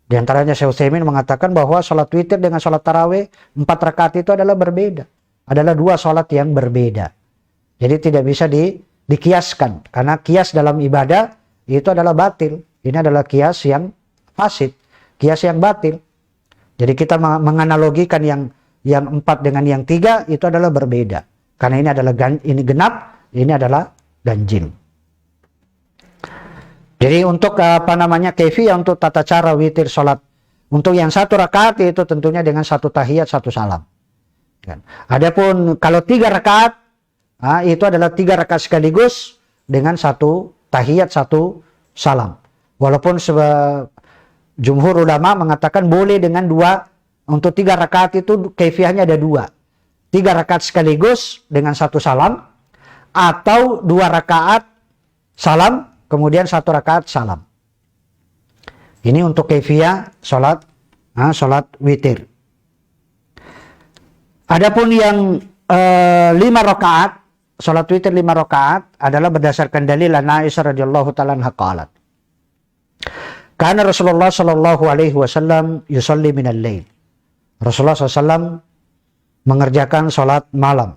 di antaranya Syekh Utsaimin mengatakan bahwa sholat witir dengan sholat tarawih 4 rakaat itu adalah berbeda. Adalah 2 sholat yang berbeda. Jadi tidak bisa dikiaskan. Karena kias dalam ibadah itu adalah batil. Ini adalah kias yang fasid. Kias yang batil. Jadi kita menganalogikan yang 4 dengan yang 3 itu adalah berbeda. Karena ini adalah ini genap, ini adalah ganjil. Jadi untuk kaifiyah untuk tata cara witir sholat untuk yang 1 rakaat itu tentunya dengan 1 tahiyat 1 salam. Adapun kalau 3 rakaat itu adalah 3 rakaat sekaligus dengan 1 tahiyat 1 salam. Walaupun jumhur ulama mengatakan boleh dengan 2 untuk 3 rakaat itu kaifiyahnya ada 2. 3 rakaat sekaligus dengan 1 salam atau 2 rakaat salam kemudian 1 rakaat salam. Ini untuk kaifiyah sholat witir. Adapun yang 5 rakaat, sholat witir 5 rakaat adalah berdasarkan dalil Aisyah radhiyallahu taala anha qalat. Karena Rasulullah sallallahu alaihi wasallam yusalli minal lail. Rasulullah SAW mengerjakan sholat malam.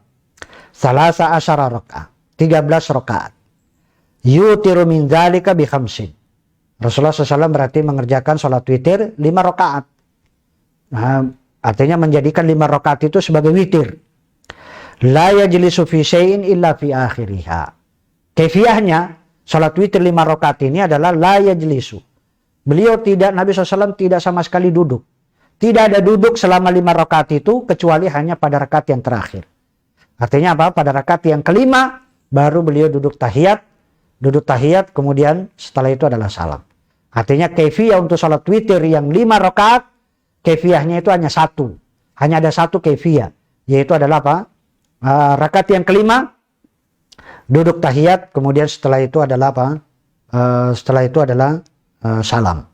13 rakaat, 13 rakaat. Yutiru min dzalika bi khamsin. Rasulullah SAW berarti mengerjakan sholat witir 5 rakaat. Artinya menjadikan 5 rakaat itu sebagai witir. La yajlisu fi syai'in illa fi akhiriha. Kaifiyahnya sholat witir 5 rakaat ini adalah la yajlisu. Nabi SAW tidak sama sekali duduk. Tidak ada duduk selama 5 rakaat itu kecuali hanya pada rakaat yang terakhir. Artinya pada rakaat yang kelima baru beliau duduk tahiyat kemudian setelah itu adalah salam. Artinya kaifiyah untuk salat witir yang 5 rakaat kaifiyahnya itu hanya 1. hanya ada satu kaifiyah, yaitu adalah apa? Rakaat yang kelima duduk tahiyat, kemudian setelah itu adalah apa? Setelah itu adalah salam.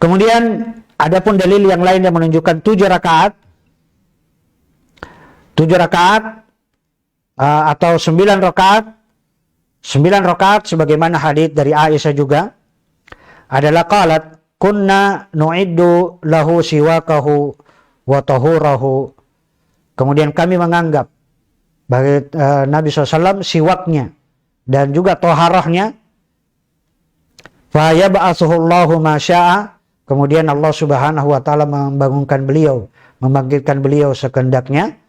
Kemudian adapun dalil yang lain yang menunjukkan 7 rakaat atau 9 rakaat, 9 rakaat sebagaimana hadits dari Aisyah juga adalah qalat kunna nu'iddu lahu siwakahu wa tahurahu. Kemudian kami menganggap bagi Nabi SAW siwaknya dan juga toharahnya. Fa yab'atsuhullahu ma syaa. Kemudian Allah Subhanahu wa taala membangkitkan beliau sekendaknya,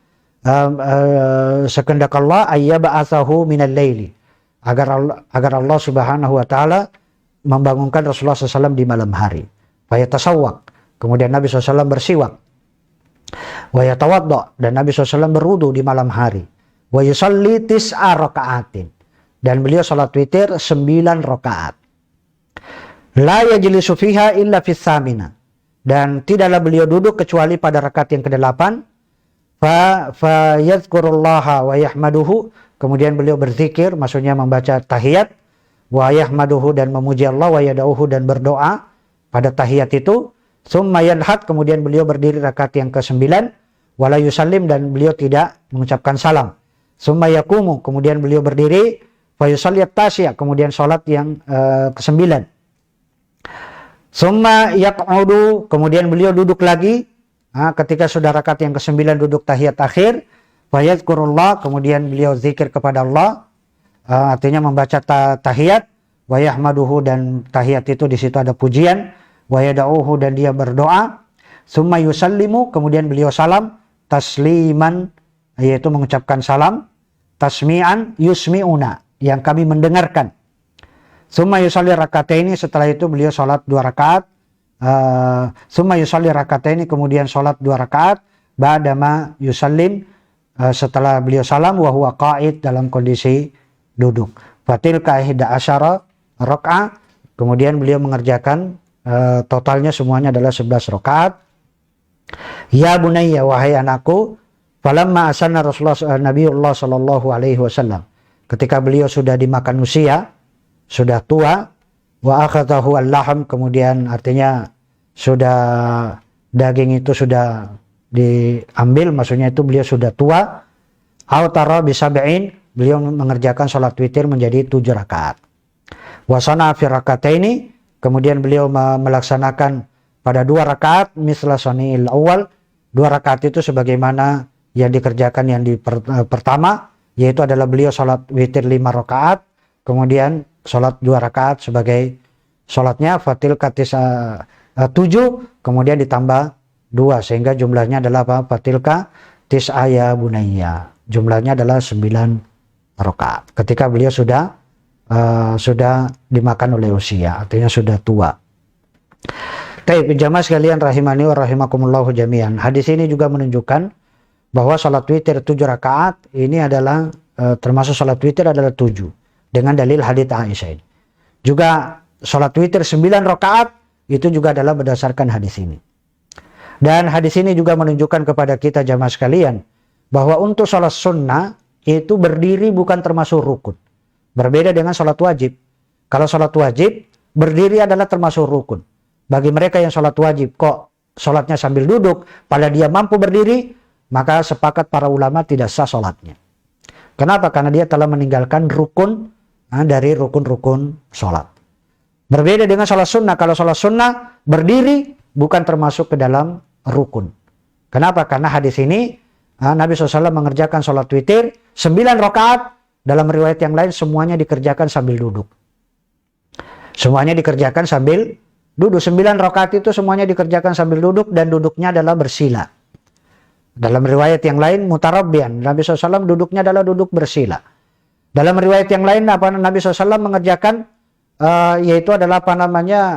sekendak Allah ayyab'atsahu minal laili, agar Allah Subhanahu wa taala membangunkan Rasulullah SAW di malam hari. Fa yatasawwaq, kemudian Nabi SAW bersiwak. Wa yatawadda, dan Nabi SAW berwudu di malam hari. Wa yusalli 9 raka'atin, dan beliau salat witir 9 rakaat. La yajlisu fiha illa fis samina, dan tidaklah beliau duduk kecuali pada rakaat yang ke-8. Fa yadhkurullaha wa yahmaduhu, kemudian beliau berzikir, maksudnya membaca tahiyat, wa yahmaduhu, dan memuji Allah, wa yad'uhu, dan berdoa pada tahiyat itu. Summa yanhat, kemudian beliau berdiri rakaat yang ke-9, wala yusallim, dan beliau tidak mengucapkan salam. Summa yaqumu, kemudian beliau berdiri, fa yusalli at-tasya, kemudian salat yang ke-9. Summa yaq'udu, kemudian beliau duduk lagi. Ketika sudah rakaat yang ke-9 duduk tahiyat akhir, fa yadhkurullah, kemudian beliau zikir kepada Allah, artinya membaca tahiyat, wa yahmaduhu, dan tahiyat itu di situ ada pujian, wa yad'uhu, dan dia berdoa. Summa yusallimu, kemudian beliau salam, tasliman, yaitu mengucapkan salam, tasmi'an yusmi'una, yang kami mendengarkan. Summa yusalli rakataini, setelah itu beliau salat 2 rakaat. Summa yusalli rakataini, kemudian salat 2 rakaat. Ba'dama yusallim, setelah beliau salam, wa huwa qa'id, dalam kondisi duduk. Fatilka 11 rakaat, kemudian beliau mengerjakan totalnya semuanya adalah 11 rakaat. Ya bunayya, wahai anakku, falamma asanna Rasulullah Nabiullah sallallahu alaihi wasallam, ketika beliau sudah dimakan usia, sudah tua, wa akhadahu al-laham, kemudian artinya sudah daging itu sudah diambil, maksudnya itu beliau sudah tua. Autara bisab'in, beliau mengerjakan salat witir menjadi 7 rakaat. Wasana fi rakataini, kemudian beliau melaksanakan pada 2 rakaat misla sani'il awal, 2 rakaat itu sebagaimana yang dikerjakan yang pertama, yaitu adalah beliau salat witir 5 rakaat, kemudian salat 2 rakaat sebagai salatnya fatil katis 7, kemudian ditambah 2 sehingga jumlahnya adalah apa? Fatilka tis'a ya bunayya, jumlahnya adalah 9 rakaat. Ketika beliau sudah dimakan oleh usia, artinya sudah tua. Baik, jamaah sekalian rahimani wa rahimakumullahu jami'an. Hadis ini juga menunjukkan bahwa salat witir 7 rakaat ini adalah termasuk salat witir adalah 7 dengan dalil hadits Aisyah ini. Juga salat witir 9 rakaat itu juga adalah berdasarkan hadis ini. Dan hadis ini juga menunjukkan kepada kita jamaah sekalian bahwa untuk salat sunnah itu berdiri bukan termasuk rukun. Berbeda dengan salat wajib. Kalau salat wajib berdiri adalah termasuk rukun. Bagi mereka yang salat wajib kok salatnya sambil duduk, pada dia mampu berdiri, maka sepakat para ulama tidak sah salatnya. Kenapa? Karena dia telah meninggalkan rukun dari rukun-rukun salat. Berbeda dengan salat sunnah. Kalau salat sunnah berdiri bukan termasuk ke dalam rukun. Kenapa? Karena hadis ini Nabi SAW mengerjakan salat witir 9 rakaat. Dalam riwayat yang lain semuanya dikerjakan sambil duduk. Semuanya dikerjakan sambil duduk. 9 rakaat itu semuanya dikerjakan sambil duduk, dan duduknya adalah bersila. Dalam riwayat yang lain mutarabbian, Nabi SAW duduknya adalah duduk bersila. Dalam riwayat yang lain Nabi SAW mengerjakan yaitu adalah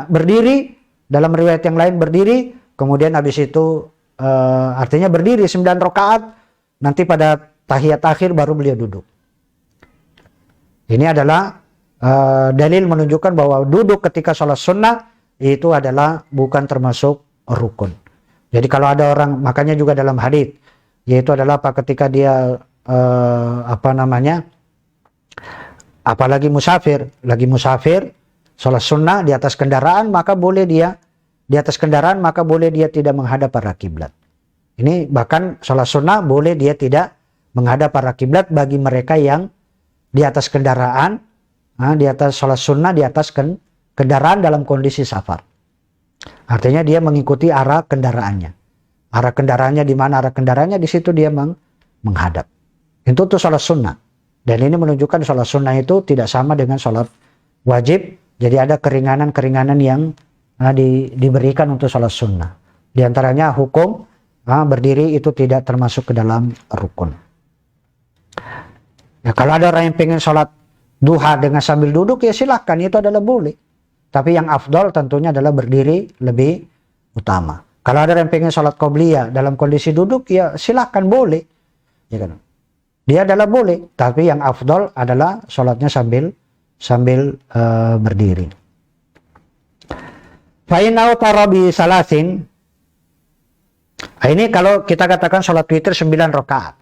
berdiri. Dalam riwayat yang lain berdiri, kemudian habis itu artinya berdiri 9 rakaat, nanti pada tahiyat akhir baru beliau duduk. Ini adalah dalil menunjukkan bahwa duduk ketika sholat sunnah itu adalah bukan termasuk rukun. Jadi kalau ada orang, makanya juga dalam hadits, yaitu adalah apa, ketika dia apalagi musafir, sholat sunnah di atas kendaraan, maka boleh dia tidak menghadap arah kiblat. Ini bahkan sholat sunnah boleh dia tidak menghadap arah kiblat bagi mereka yang di atas kendaraan, di atas sholat sunnah di atas kendaraan dalam kondisi safar. Artinya dia mengikuti arah kendaraannya. Arah kendaraannya di mana arah kendaraannya, di situ dia menghadap. Itu tuh sholat sunnah. Dan ini menunjukkan sholat sunnah itu tidak sama dengan sholat wajib. Jadi ada keringanan-keringanan yang diberikan untuk sholat sunnah. Di antaranya hukum berdiri itu tidak termasuk ke dalam rukun. Ya, kalau ada orang yang pengen sholat duha dengan sambil duduk, ya silahkan, itu adalah boleh. Tapi yang afdol tentunya adalah berdiri lebih utama. Kalau ada yang pengen sholat qobliyah dalam kondisi duduk, ya silahkan, boleh. Ya kan? Dia adalah boleh, tapi yang afdol adalah sholatnya sambil berdiri. Fa'inau tarabi salasin. Ini kalau kita katakan sholat witir 9 rakaat.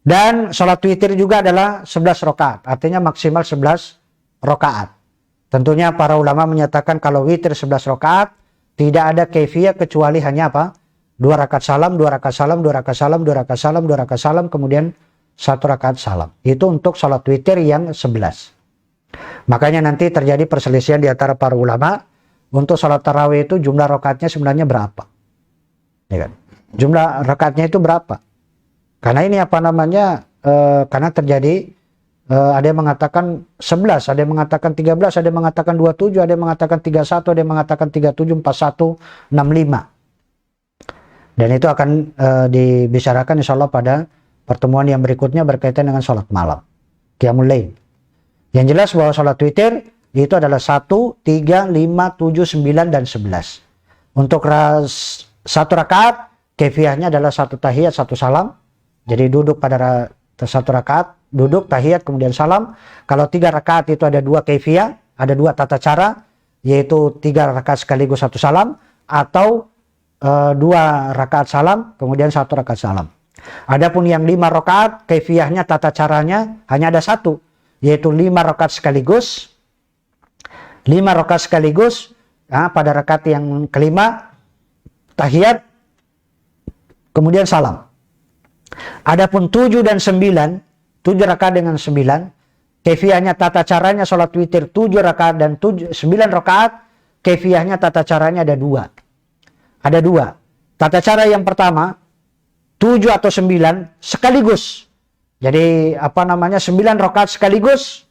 Dan sholat witir juga adalah 11 rakaat. Artinya maksimal 11 rakaat. Tentunya para ulama menyatakan kalau witir 11 rakaat, tidak ada kaifiyah kecuali hanya apa? 2 rakaat salam, 2 rakaat salam, 2 rakaat salam, 2 rakaat salam, 2 rakaat salam, kemudian 1 rakaat salam. Itu untuk sholat witir yang 11. Makanya nanti terjadi perselisihan di antara para ulama. Untuk sholat tarawih itu jumlah rakaatnya sebenarnya berapa? Ya kan? Jumlah rakaatnya itu berapa? Karena ini karena terjadi ada yang mengatakan 11, ada yang mengatakan 13, ada yang mengatakan 27, ada yang mengatakan 31, ada yang mengatakan 37, 41, 65. Dan itu akan dibicarakan insya Allah pada pertemuan yang berikutnya berkaitan dengan sholat malam, qiyamul lail. Yang jelas bahwa sholat witir itu adalah 1, 3, 5, 7, 9, dan 11. Untuk 1 rakaat, kefiyahnya adalah 1 tahiyat, 1 salam. Jadi duduk pada 1 rakaat, duduk, tahiyat, kemudian salam. Kalau 3 rakaat itu ada 2 kefiyah, ada 2 tata cara, yaitu 3 rakaat sekaligus 1 salam, atau 2 rakaat salam, kemudian 1 rakaat salam. Adapun yang 5 rakaat, kefiyahnya, tata caranya hanya ada 1, yaitu 5 rakaat sekaligus. 5 rakaat sekaligus, pada rakaat yang kelima, tahiyat, kemudian salam. Adapun 7 dan 9, 7 rakaat dengan 9, kefiyahnya, tata caranya sholat witir 7 rakaat dan 9 rakaat, kefiyahnya, tata caranya ada 2. Ada 2. Tata cara yang pertama, 7 atau 9 sekaligus. Jadi 9 rakaat sekaligus.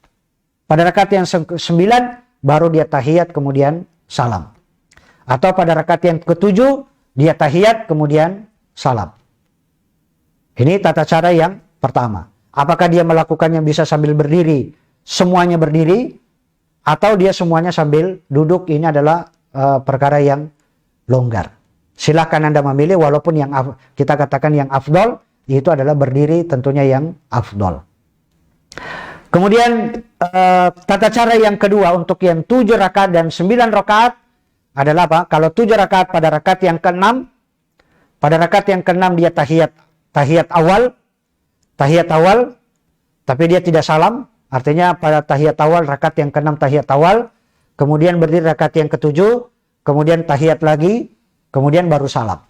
Pada rakaat yang 9 baru dia tahiyat kemudian salam. Atau pada rakaat yang ke-7 dia tahiyat kemudian salam. Ini tata cara yang pertama. Apakah dia melakukannya bisa sambil berdiri, semuanya berdiri, atau dia semuanya sambil duduk? Ini adalah perkara yang longgar. Silahkan Anda memilih, walaupun yang kita katakan yang afdol itu adalah berdiri, tentunya yang afdol. Kemudian tata cara yang kedua untuk yang 7 rakaat dan 9 rakaat adalah apa? Kalau 7 rakaat pada rakaat yang ke-6, pada rakaat yang ke-6 dia tahiyat awal, tapi dia tidak salam. Artinya pada tahiyat awal, rakaat yang ke-6 tahiyat awal, kemudian berdiri rakaat yang ke-7, kemudian tahiyat lagi, kemudian baru salam.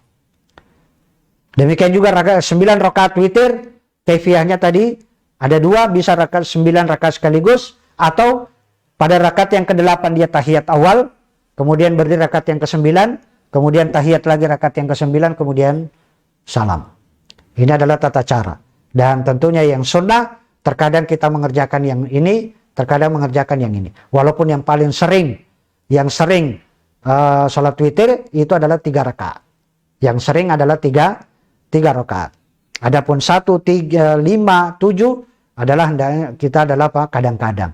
Demikian juga 9 rakaat witir, kaifiyahnya tadi ada 2, bisa rakaat 9 rakaat sekaligus, atau pada rakaat yang ke-8 dia tahiyat awal, kemudian berdiri rakaat yang ke-9, kemudian tahiyat lagi rakaat yang ke-9, kemudian salam. Ini adalah tata cara. Dan tentunya yang sunnah, terkadang kita mengerjakan yang ini, terkadang mengerjakan yang ini. Walaupun yang paling sering, sholat witir itu adalah 3 rakaat. Yang sering adalah 3 rakaat. Adapun 1, 3, 5, 7 adalah kita adalah apa? Kadang-kadang.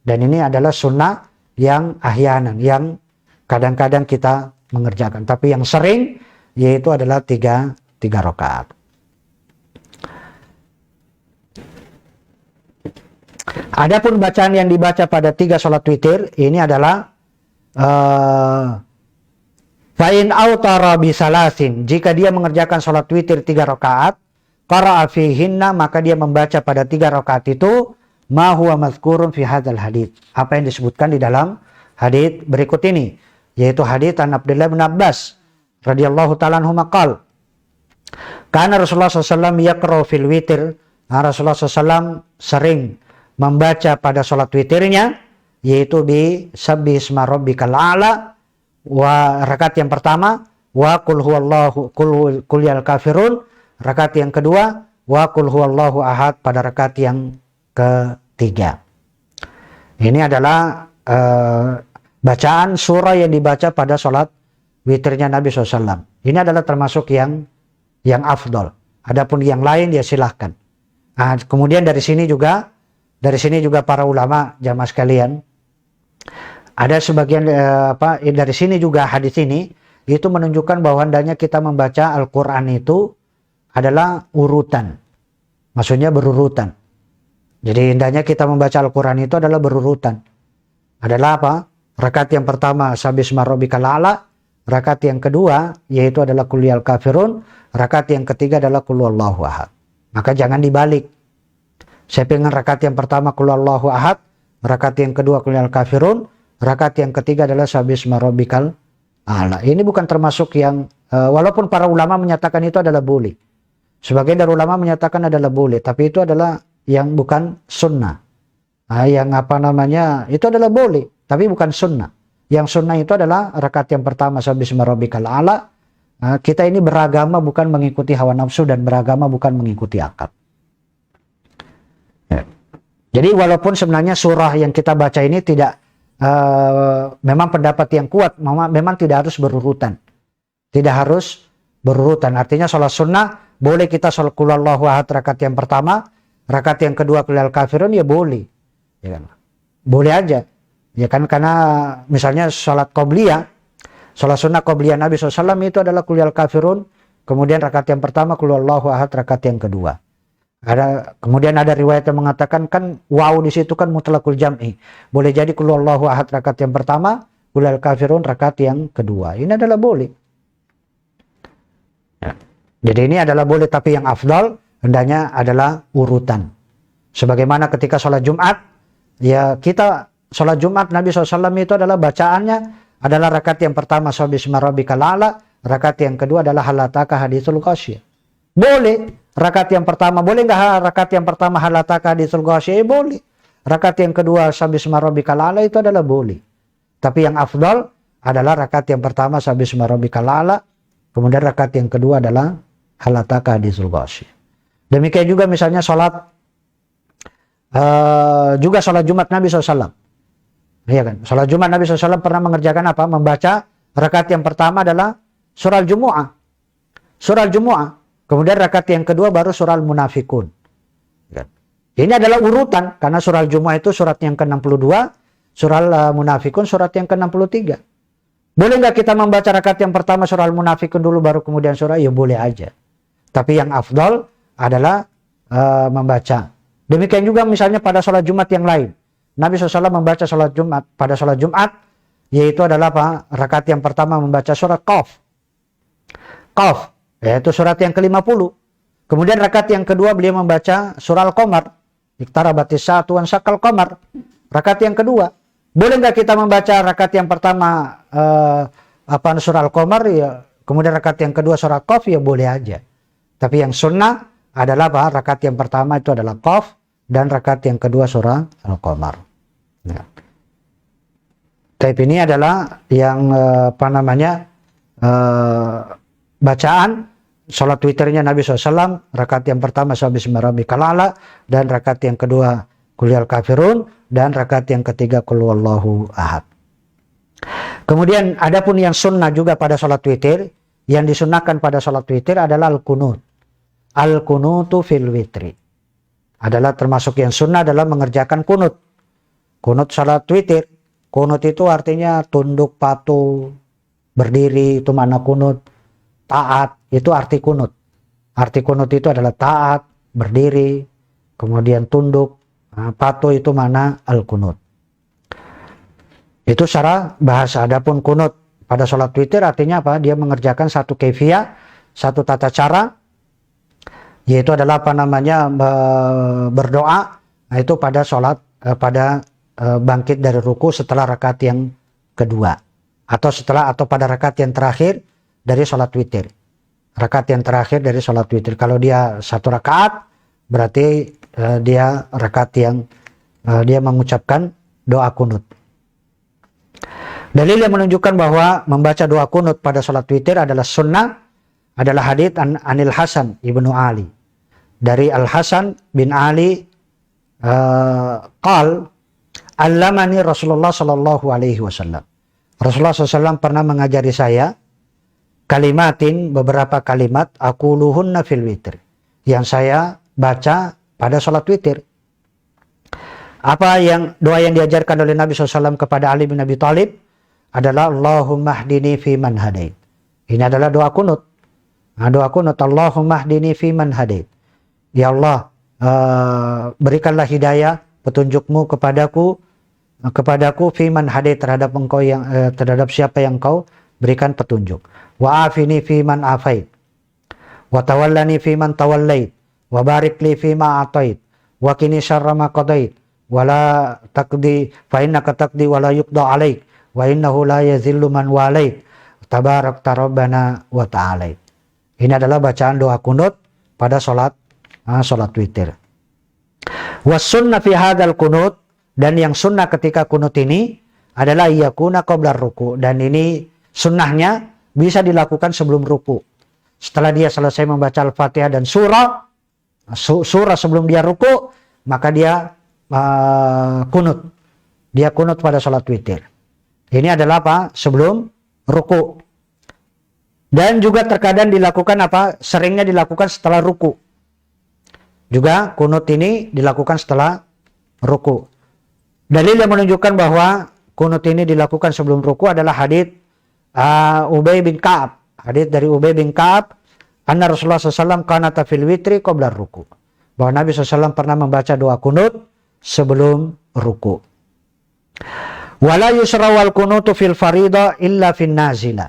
Dan ini adalah sunnah yang ahyanan, yang kadang-kadang kita mengerjakan. Tapi yang sering yaitu adalah 3 rakaat. Adapun bacaan yang dibaca pada 3 sholat witir ini adalah Fa in autara bisalasin, jika dia mengerjakan sholat witir 3 rakaat, qara'a fihinna, maka dia membaca pada 3 rakaat itu ma huwa mazkurun fi hadzal hadits, apa yang disebutkan di dalam hadits berikut ini, yaitu hadits an Abdullah bin Abbas radhiyallahu ta'ala anhu maqal karena Rasulullah SAW yaqra fil witir, Rasulullah SAW sering membaca pada sholat witirnya yaitu bi sabbi isma rabbikal a'la, wa rakaat yang pertama wa qul huwallahu qul yal kafirun, rakaat yang kedua wa qul huwallahu ahad pada rakaat yang ketiga. Ini adalah bacaan surah yang dibaca pada sholat witirnya Nabi SAW. Ini adalah termasuk yang afdol. Adapun yang lain ya silahkan. Nah, kemudian dari sini juga para ulama jamaah sekalian, ada sebagian dari sini juga hadis ini itu menunjukkan bahwa hendaknya kita membaca Al-Quran itu adalah urutan, maksudnya berurutan. Jadi hendaknya kita membaca Al-Quran itu adalah berurutan. Adalah apa? Rakaat yang pertama sabisma rabbikal a'la, rakaat yang kedua yaitu adalah qul yal kafirun, rakaat yang ketiga adalah qul huwallahu ahad. Maka jangan dibalik. Saya pengen rakaat yang pertama qul huwallahu ahad, rakaat yang kedua qul yal kafirun, rakaat yang ketiga adalah sabisma rabbikal a'la. Ini bukan termasuk yang walaupun para ulama menyatakan itu adalah boleh. Sebagian dari ulama menyatakan adalah boleh, tapi itu adalah yang bukan sunnah. Yang itu adalah boleh, tapi bukan sunnah. Yang sunnah itu adalah rakaat yang pertama sabisma rabbikal a'la. Kita ini beragama bukan mengikuti hawa nafsu dan beragama bukan mengikuti akal. Ya. Jadi walaupun sebenarnya surah yang kita baca ini tidak memang pendapat yang kuat, memang tidak harus berurutan. Tidak harus berurutan. Artinya sholat sunnah boleh kita sholat qul huwallahu ahad rakaat yang pertama, rakaat yang kedua qul yal kafirun ya boleh. Ya kan? Boleh aja. Ya kan, karena misalnya sholat qobliyah, sholat sunnah qobliyah Nabi SAW itu adalah qul yal kafirun, kemudian rakaat yang pertama qul huwallahu ahad rakaat yang kedua. Kemudian ada riwayat yang mengatakan kan waw di situ kan mutlaqul jam'i. Boleh jadi qul huwallahu ahad rakaat yang pertama, qul yal kafirun rakaat yang kedua. Ini adalah boleh. Ya. Jadi ini adalah boleh, tapi yang afdal hendaknya adalah urutan. Sebagaimana ketika sholat Jumat, ya kita sholat Jumat Nabi SAW itu adalah bacaannya adalah rakaat yang pertama sabisma rabbikal a'la, rakaat yang kedua adalah hal ataka haditsul ghasyiyah. Boleh rakaat yang pertama, boleh nggak rakaat yang pertama hal ataka haditsul ghasyiyah? Boleh. Rakaat yang kedua sabisma rabbikal a'la itu adalah boleh. Tapi yang afdal adalah rakaat yang pertama sabisma rabbikal a'la, kemudian rakaat yang kedua adalah hal ataka haditsul ghasyiyah. Demikian juga misalnya sholat Jumat Nabi SAW. Iya kan? Sholat Jumat Nabi SAW pernah mengerjakan apa? Membaca rakaat yang pertama adalah surah Al-Jumu'ah. Surah Al-Jumu'ah. Kemudian rakaat yang kedua baru surah Al-Munafikun. Ini adalah urutan, karena surah Al-Jumu'ah itu surat yang ke-62, surah Al-Munafikun surat yang ke-63. Boleh nggak kita membaca rakaat yang pertama surah Al-Munafikun dulu baru kemudian surah? Ya boleh aja. Tapi yang afdal adalah membaca. Demikian juga misalnya pada sholat Jumat yang lain. Nabi SAW membaca sholat Jumat. Pada sholat Jumat, yaitu adalah apa? Rakaat yang pertama membaca surat Qaf. Qaf, yaitu surat yang ke-50. Kemudian rakaat yang kedua beliau membaca surah Al-Qamar. Iqtarabatis saatu wan syaqal qamar. Rakaat yang kedua. Boleh nggak kita membaca rakaat yang pertama surah Al-Qamar, ya, kemudian rakaat yang kedua surah Qaf, ya boleh aja. Tapi yang sunnah adalah apa? Rakaat yang pertama itu adalah Qaf dan rakaat yang kedua surah Al-Qamar. Ya. Tapi ini adalah yang bacaan sholat witirnya Nabi SAW. Rakaat yang pertama sabisma rabbikal a'la, dan rakaat yang kedua qul yal kafirun, dan rakaat yang ketiga qul huwallahu ahad. Kemudian adapun yang sunnah juga pada sholat witir, yang disunnahkan pada sholat witir adalah al-qunut. Al-qunutu fil witri adalah termasuk yang sunnah adalah mengerjakan kunut. Kunut salat witir. Kunut itu artinya tunduk, patuh, berdiri, itu makna kunut. Taat, itu arti kunut. Arti kunut itu adalah taat, berdiri, kemudian tunduk. Patuh itu makna al-kunut. Itu secara bahasa. Adapun kunut pada sholat witir artinya apa? Dia mengerjakan satu kaifiyah, satu tata cara, yaitu adalah apa namanya berdoa. Nah, itu pada sholat bangkit dari ruku setelah rakaat yang kedua, atau pada rakaat yang terakhir dari sholat witir. Rakaat yang terakhir dari sholat witir. Kalau dia satu rakaat, berarti dia rakaat yang dia mengucapkan doa kunut. Dalil yang menunjukkan bahwa membaca doa kunut pada sholat witir adalah sunnah adalah hadits Anil Hasan ibnu Ali. Dari Al Hasan bin Ali qal allamani Rasulullah sallallahu alaihi wasallam. Rasulullah SAW pernah mengajari saya kalimatin, beberapa kalimat aquluhunna fil witir, yang saya baca pada sholat witir. Apa yang doa yang diajarkan oleh Nabi SAW kepada Ali bin Abi Thalib adalah Allahumma hdini fi man hadait. Ini adalah doa kunut. Nah, doa kunut Allahumma hdini fi man hadait. Ya Allah, berikanlah hidayah, petunjukmu kepadaku fi man hadait, terhadap engkau yang terhadap siapa yang kau berikan petunjuk. Wa afini fi man afait. Wa tawallani fi man tawallait. Wa barik li fi ma atait. Wa qini syarra ma qadait. Wala taqdi fa innaka taqdi wala yuqda alaik wa innahu la yazillu man walait tabarakta rabbana wa ta'ala. Ini adalah bacaan doa kunut pada sholat witir. Was sunnah fi hadzal kunut, dan yang sunnah ketika kunut ini adalah yakuna qabla ruku, dan ini sunnahnya bisa dilakukan sebelum ruku. Setelah dia selesai membaca Al-Fatihah dan surah sebelum dia ruku, maka dia kunut. Dia kunut pada sholat witir. Ini adalah apa? Sebelum ruku. Dan juga terkadang dilakukan apa? Seringnya dilakukan setelah ruku. Juga kunut ini dilakukan setelah ruku. Dalil yang menunjukkan bahwa kunut ini dilakukan sebelum ruku adalah hadits Ubay bin Ka'ab. Hadits dari Ubay bin Ka'ab, anna Rasulullah SAW qanata fil witri qabla ruku. Bahwa Nabi SAW pernah membaca doa kunut sebelum ruku. Wala yusra wal kunutu fil faridah illa fin nazila.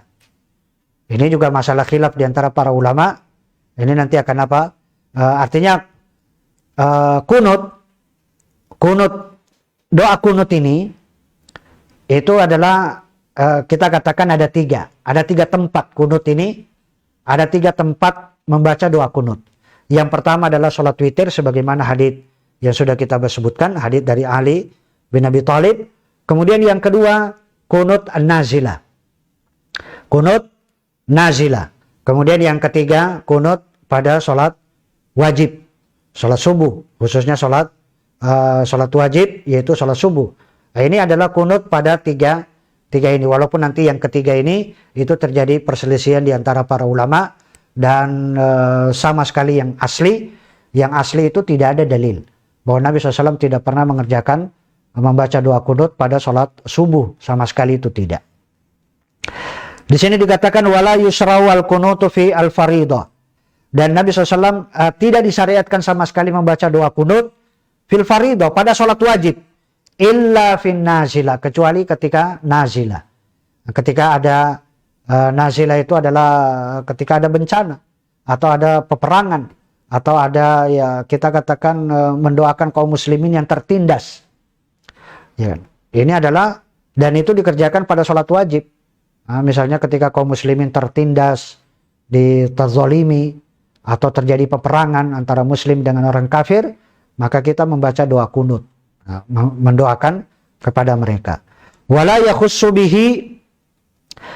Ini juga masalah khilaf di antara para ulama. Ini nanti akan apa? Artinya doa kunut ini itu adalah kita katakan ada tiga tempat kunut ini, ada tiga tempat membaca doa kunut. Yang pertama adalah sholat witir, sebagaimana hadits yang sudah kita sebutkan, hadits dari Ali bin Abi Thalib. Kemudian yang kedua, kunut an-nazilah. Kunut nazilah. Kemudian yang ketiga, kunut pada sholat wajib, sholat subuh, khususnya sholat wajib, yaitu sholat subuh. Nah, ini adalah kunut pada tiga ini. Walaupun nanti yang ketiga ini itu terjadi perselisihan di antara para ulama, dan sama sekali yang asli itu tidak ada dalil bahwa Nabi SAW tidak pernah mengerjakan membaca doa kunut pada sholat subuh, sama sekali itu tidak. Di sini dikatakan wala yusra'u al kunutu fi al faridah, dan Nabi SAW tidak disyariatkan sama sekali membaca doa kunut fil faridah pada sholat wajib, illa fin nazilah, kecuali ketika nazilah. Ketika ada nazilah itu adalah ketika ada bencana atau ada peperangan atau ada, ya kita katakan mendoakan kaum muslimin yang tertindas. Ya, ini adalah, dan itu dikerjakan pada sholat wajib. Nah, misalnya ketika kaum muslimin tertindas, ditazolimi, atau terjadi peperangan antara muslim dengan orang kafir, maka kita membaca doa kunut, mendoakan kepada mereka. Wala yakhussu bihi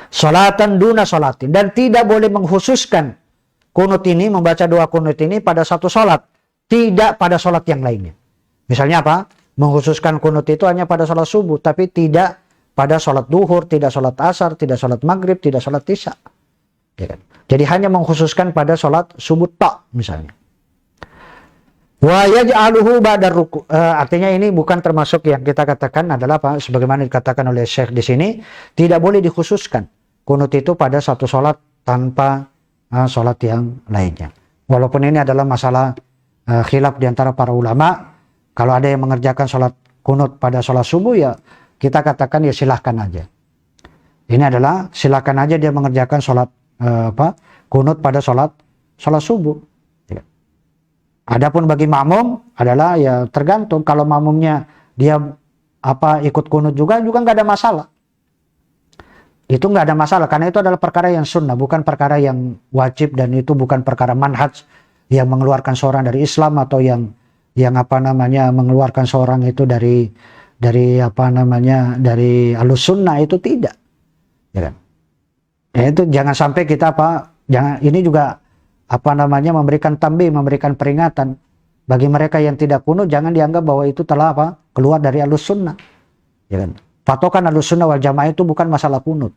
sholatan duna sholatin, dan tidak boleh mengkhususkan kunut ini, membaca doa kunut ini pada satu sholat, tidak pada sholat yang lainnya. Misalnya apa? Mengkhususkan kunut itu hanya pada sholat subuh, tapi tidak pada sholat duhur, tidak sholat asar, tidak sholat maghrib, tidak sholat isya. Ya kan? Jadi hanya mengkhususkan pada sholat subuh tak misalnya. Wa yaj'aluhu ba'da ruku. Artinya ini bukan termasuk yang kita katakan adalah apa? Sebagaimana dikatakan oleh Syekh di sini, tidak boleh dikhususkan kunut itu pada satu sholat tanpa sholat yang lainnya. Walaupun ini adalah masalah khilaf di antara para ulama. Kalau ada yang mengerjakan sholat kunut pada sholat subuh, ya kita katakan ya silahkan aja. Ini adalah silakan aja dia mengerjakan sholat kunut pada sholat subuh. Ya. Adapun bagi makmum adalah ya tergantung, kalau makmumnya dia ikut kunut juga nggak ada masalah. Itu nggak ada masalah karena itu adalah perkara yang sunnah, bukan perkara yang wajib, dan itu bukan perkara manhaj yang mengeluarkan seorang dari Islam atau yang mengeluarkan seorang itu dari Ahlus Sunnah, itu tidak. Ya kan? Ya, itu jangan sampai kita ini juga memberikan tambih, memberikan peringatan bagi mereka yang tidak kunut, jangan dianggap bahwa itu telah keluar dari Ahlus Sunnah. Ya kan? Patokan Ahlus Sunnah wal Jamaah itu bukan masalah kunut.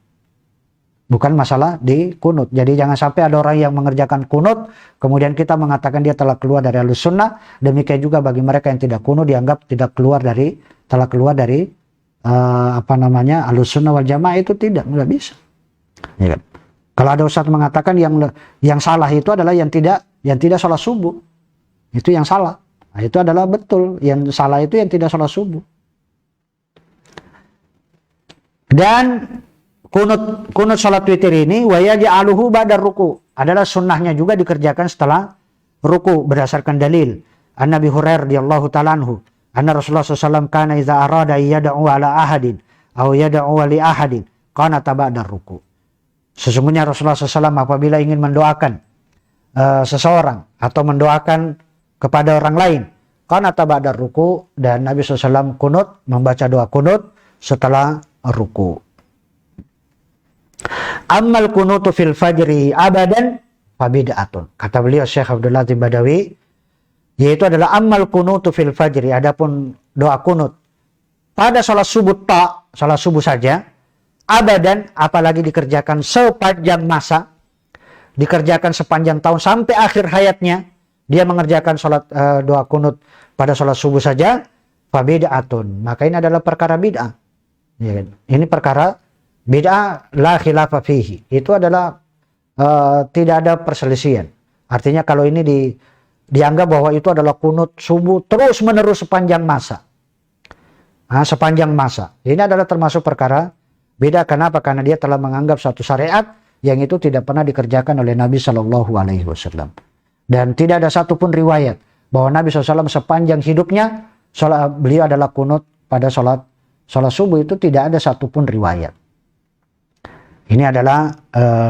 Bukan masalah di kunut. Jadi jangan sampai ada orang yang mengerjakan kunut kemudian kita mengatakan dia telah keluar dari Ahlus Sunnah. Demikian juga bagi mereka yang tidak kunut dianggap telah keluar dari Ahlus Sunnah wal Jamaah, itu nggak bisa. Ya kan? Kalau ada ustadz mengatakan yang salah itu adalah yang tidak sholat subuh, itu yang salah. Nah, itu adalah betul. Yang salah itu yang tidak sholat subuh. Dan kunut sholat witir ini wa yaj'aluhu ba'da ruku, adalah sunnahnya juga dikerjakan setelah ruku berdasarkan dalil An-Nabi Hurairah radhiyallahu ta'ala anhu anna Rasulullah SAW kana idza arada yad'u ala ahadin aw yad'u li ahadin kana ba'da ruku. Sesungguhnya Rasulullah SAW apabila ingin mendoakan seseorang atau mendoakan kepada orang lain kana ba'da ruku, dan Nabi SAW kunut, membaca doa kunut setelah ruku. Ammal kunutu fil fajri abadan fabid'atun. Kata beliau Syekh Abdul Latif Badawi, yaitu adalah ammal kunutu fil fajri, adapun doa kunut pada salat subuh saja, abadan, apalagi dikerjakan sepanjang masa, dikerjakan sepanjang tahun sampai akhir hayatnya, dia mengerjakan doa kunut pada salat subuh saja, fabid'atun, maka ini adalah perkara bid'ah. Ya, ini perkara bid'ah la khilafa fihi. Itu adalah tidak ada perselisihan. Artinya kalau ini dianggap bahwa itu adalah kunut subuh terus menerus sepanjang masa. Sepanjang masa. Ini adalah termasuk perkara bid'ah. Kenapa? Karena dia telah menganggap suatu syariat yang itu tidak pernah dikerjakan oleh Nabi Shallallahu Alaihi Wasallam. Dan tidak ada satupun riwayat bahwa Nabi SAW sepanjang hidupnya beliau adalah kunut pada sholat subuh, itu tidak ada satupun riwayat. Ini adalah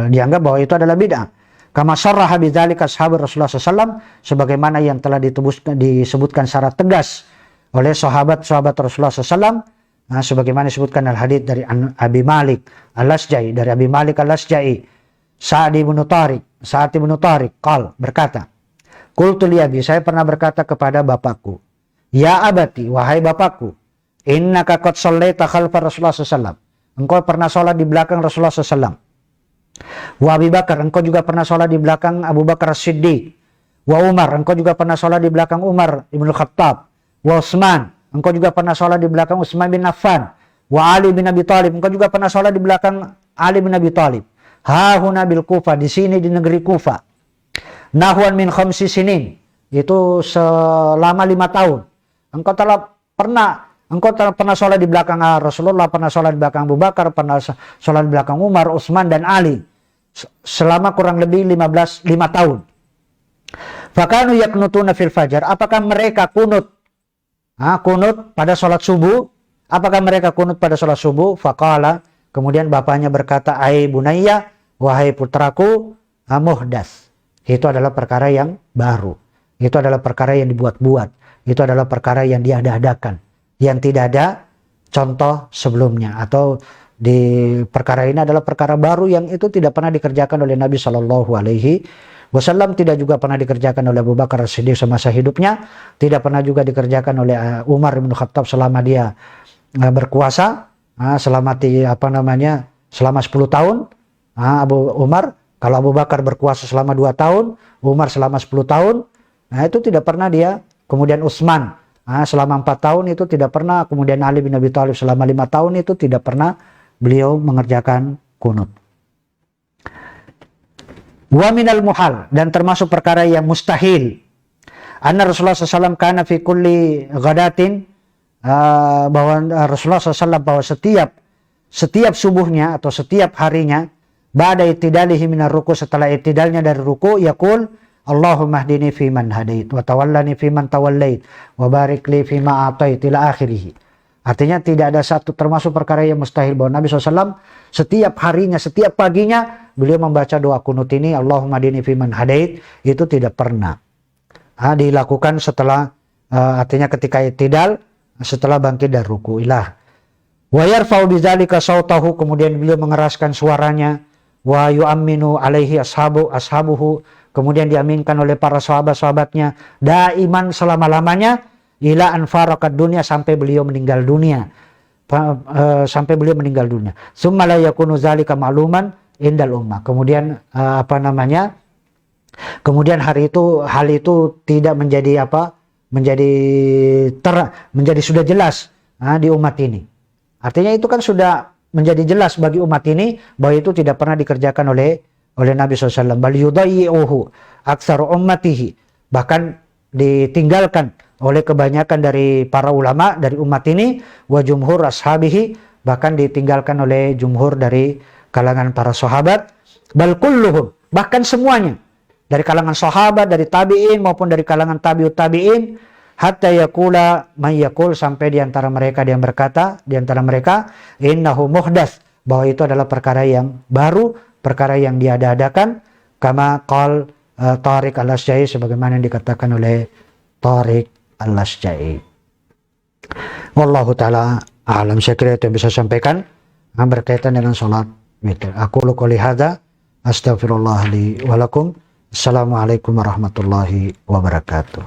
dianggap bahwa itu adalah bid'ah. Kama sarraha bidzalika ashabu Rasulullah SAW, sebagaimana yang telah disebutkan secara tegas oleh sahabat-sahabat Rasulullah SAW, sebagaimana disebutkan dalam hadits dari Abi Malik Al-Asja'i, dari Abi Malik Al-Asja'i, Sa'd ibn Tariq berkata, qultu li abi, saya pernah berkata kepada bapakku, ya abati, wahai bapakku, innaka qad shallaita khalfa Rasulullah SAW, engkau pernah sholat di belakang Rasulullah SAW. Wa Abi Bakar, engkau juga pernah sholat di belakang Abu Bakar As-Siddiq. Wa Umar, engkau juga pernah sholat di belakang Umar Ibn Khattab. Wa Utsman, engkau juga pernah sholat di belakang Utsman bin Affan. Wa Ali bin Abi Thalib, engkau juga pernah sholat di belakang Ali bin Abi Thalib. Hahuna bil Kufa, di sini di negeri Kufa. Nahwan min khamsi sinin, itu selama 5 tahun. Engkau pernah sholat di belakang Rasulullah, pernah sholat di belakang Abu Bakar, pernah sholat di belakang Umar, Utsman, dan Ali. Selama kurang lebih 5 tahun. Fakanu yaknutuna fil fajar. Apakah mereka kunut? Kunut pada sholat subuh. Apakah mereka kunut pada sholat subuh? Faqala, kemudian bapaknya berkata, ai bunayya, wahai putraku, muhdas. Itu adalah perkara yang baru. Itu adalah perkara yang dibuat-buat. Itu adalah perkara yang diada-adakan, yang tidak ada contoh sebelumnya, atau di perkara ini adalah perkara baru yang itu tidak pernah dikerjakan oleh Nabi Shallallahu Alaihi Wasallam, tidak juga pernah dikerjakan oleh Abu Bakar As-Siddiq semasa hidupnya, tidak pernah juga dikerjakan oleh Umar bin Khattab selama dia berkuasa, selama 10 tahun. Kalau Abu Bakar berkuasa selama 2 tahun, Umar selama 10 tahun, nah itu tidak pernah dia. Kemudian Utsman selama 4 tahun itu tidak pernah. Kemudian Ali bin Abi Thalib selama 5 tahun itu tidak pernah beliau mengerjakan kunut. Wa minal muhal, dan termasuk perkara yang mustahil, anna Rasulullah SAW kana fi kulli ghadatin, bahwa Rasulullah SAW bahwa setiap setiap subuhnya atau setiap harinya, ba'da itidalihi minar ruku, setelah itidalnya dari ruku, yaqul Allahumma hdini fiman hadait wa tawallani fiman tawallait wa barik li fima atait ila akhirih. Artinya tidak ada satu termasuk perkara yang mustahil bahwa Nabi SAW setiap harinya, setiap paginya beliau membaca doa kunut ini, Allahumma hdini fiman hadait, itu tidak pernah dilakukan setelah artinya ketika itidal, setelah bangkit dari ruku. Wa yarfa'u bidzalika sautahu, kemudian beliau mengeraskan suaranya, wa yu'minu alaihi ashabuhu, kemudian diaminkan oleh para sahabat-sahabatnya, daiman selama-lamanya, ila anfarakat dunia, sampai beliau meninggal dunia. Sampai beliau meninggal dunia. Summa la yakunu dzalika ma'luman indal ummah. Kemudian kemudian hal itu tidak menjadi menjadi sudah jelas di umat ini. Artinya itu kan sudah menjadi jelas bagi umat ini bahwa itu tidak pernah dikerjakan oleh Nabi SAW. Bal yudayyi'uhu aktsaru ummatihi, bahkan ditinggalkan oleh kebanyakan dari para ulama dari umat ini, wa jumhur ashabihi, bahkan ditinggalkan oleh jumhur dari kalangan para sahabat, bal kulluhum, bahkan semuanya dari kalangan sahabat, dari tabi'in maupun dari kalangan tabi'ut tabi'in, hatta yaqula man yaqul, sampai di antara mereka yang berkata, di antara mereka, innahu muhdats, bahwa itu adalah perkara yang baru, perkara yang diada-adakan, kama qal Tariq al-Asja'i, sebagaimana yang dikatakan oleh Tariq al-Asja'i. Wallahu taala a'lam. Saya kira itu yang bisa sampaikan berkaitan dengan salat witir. Aku qouli hadza, astaghfirullah li wa lakum. Assalamualaikum warahmatullahi wabarakatuh.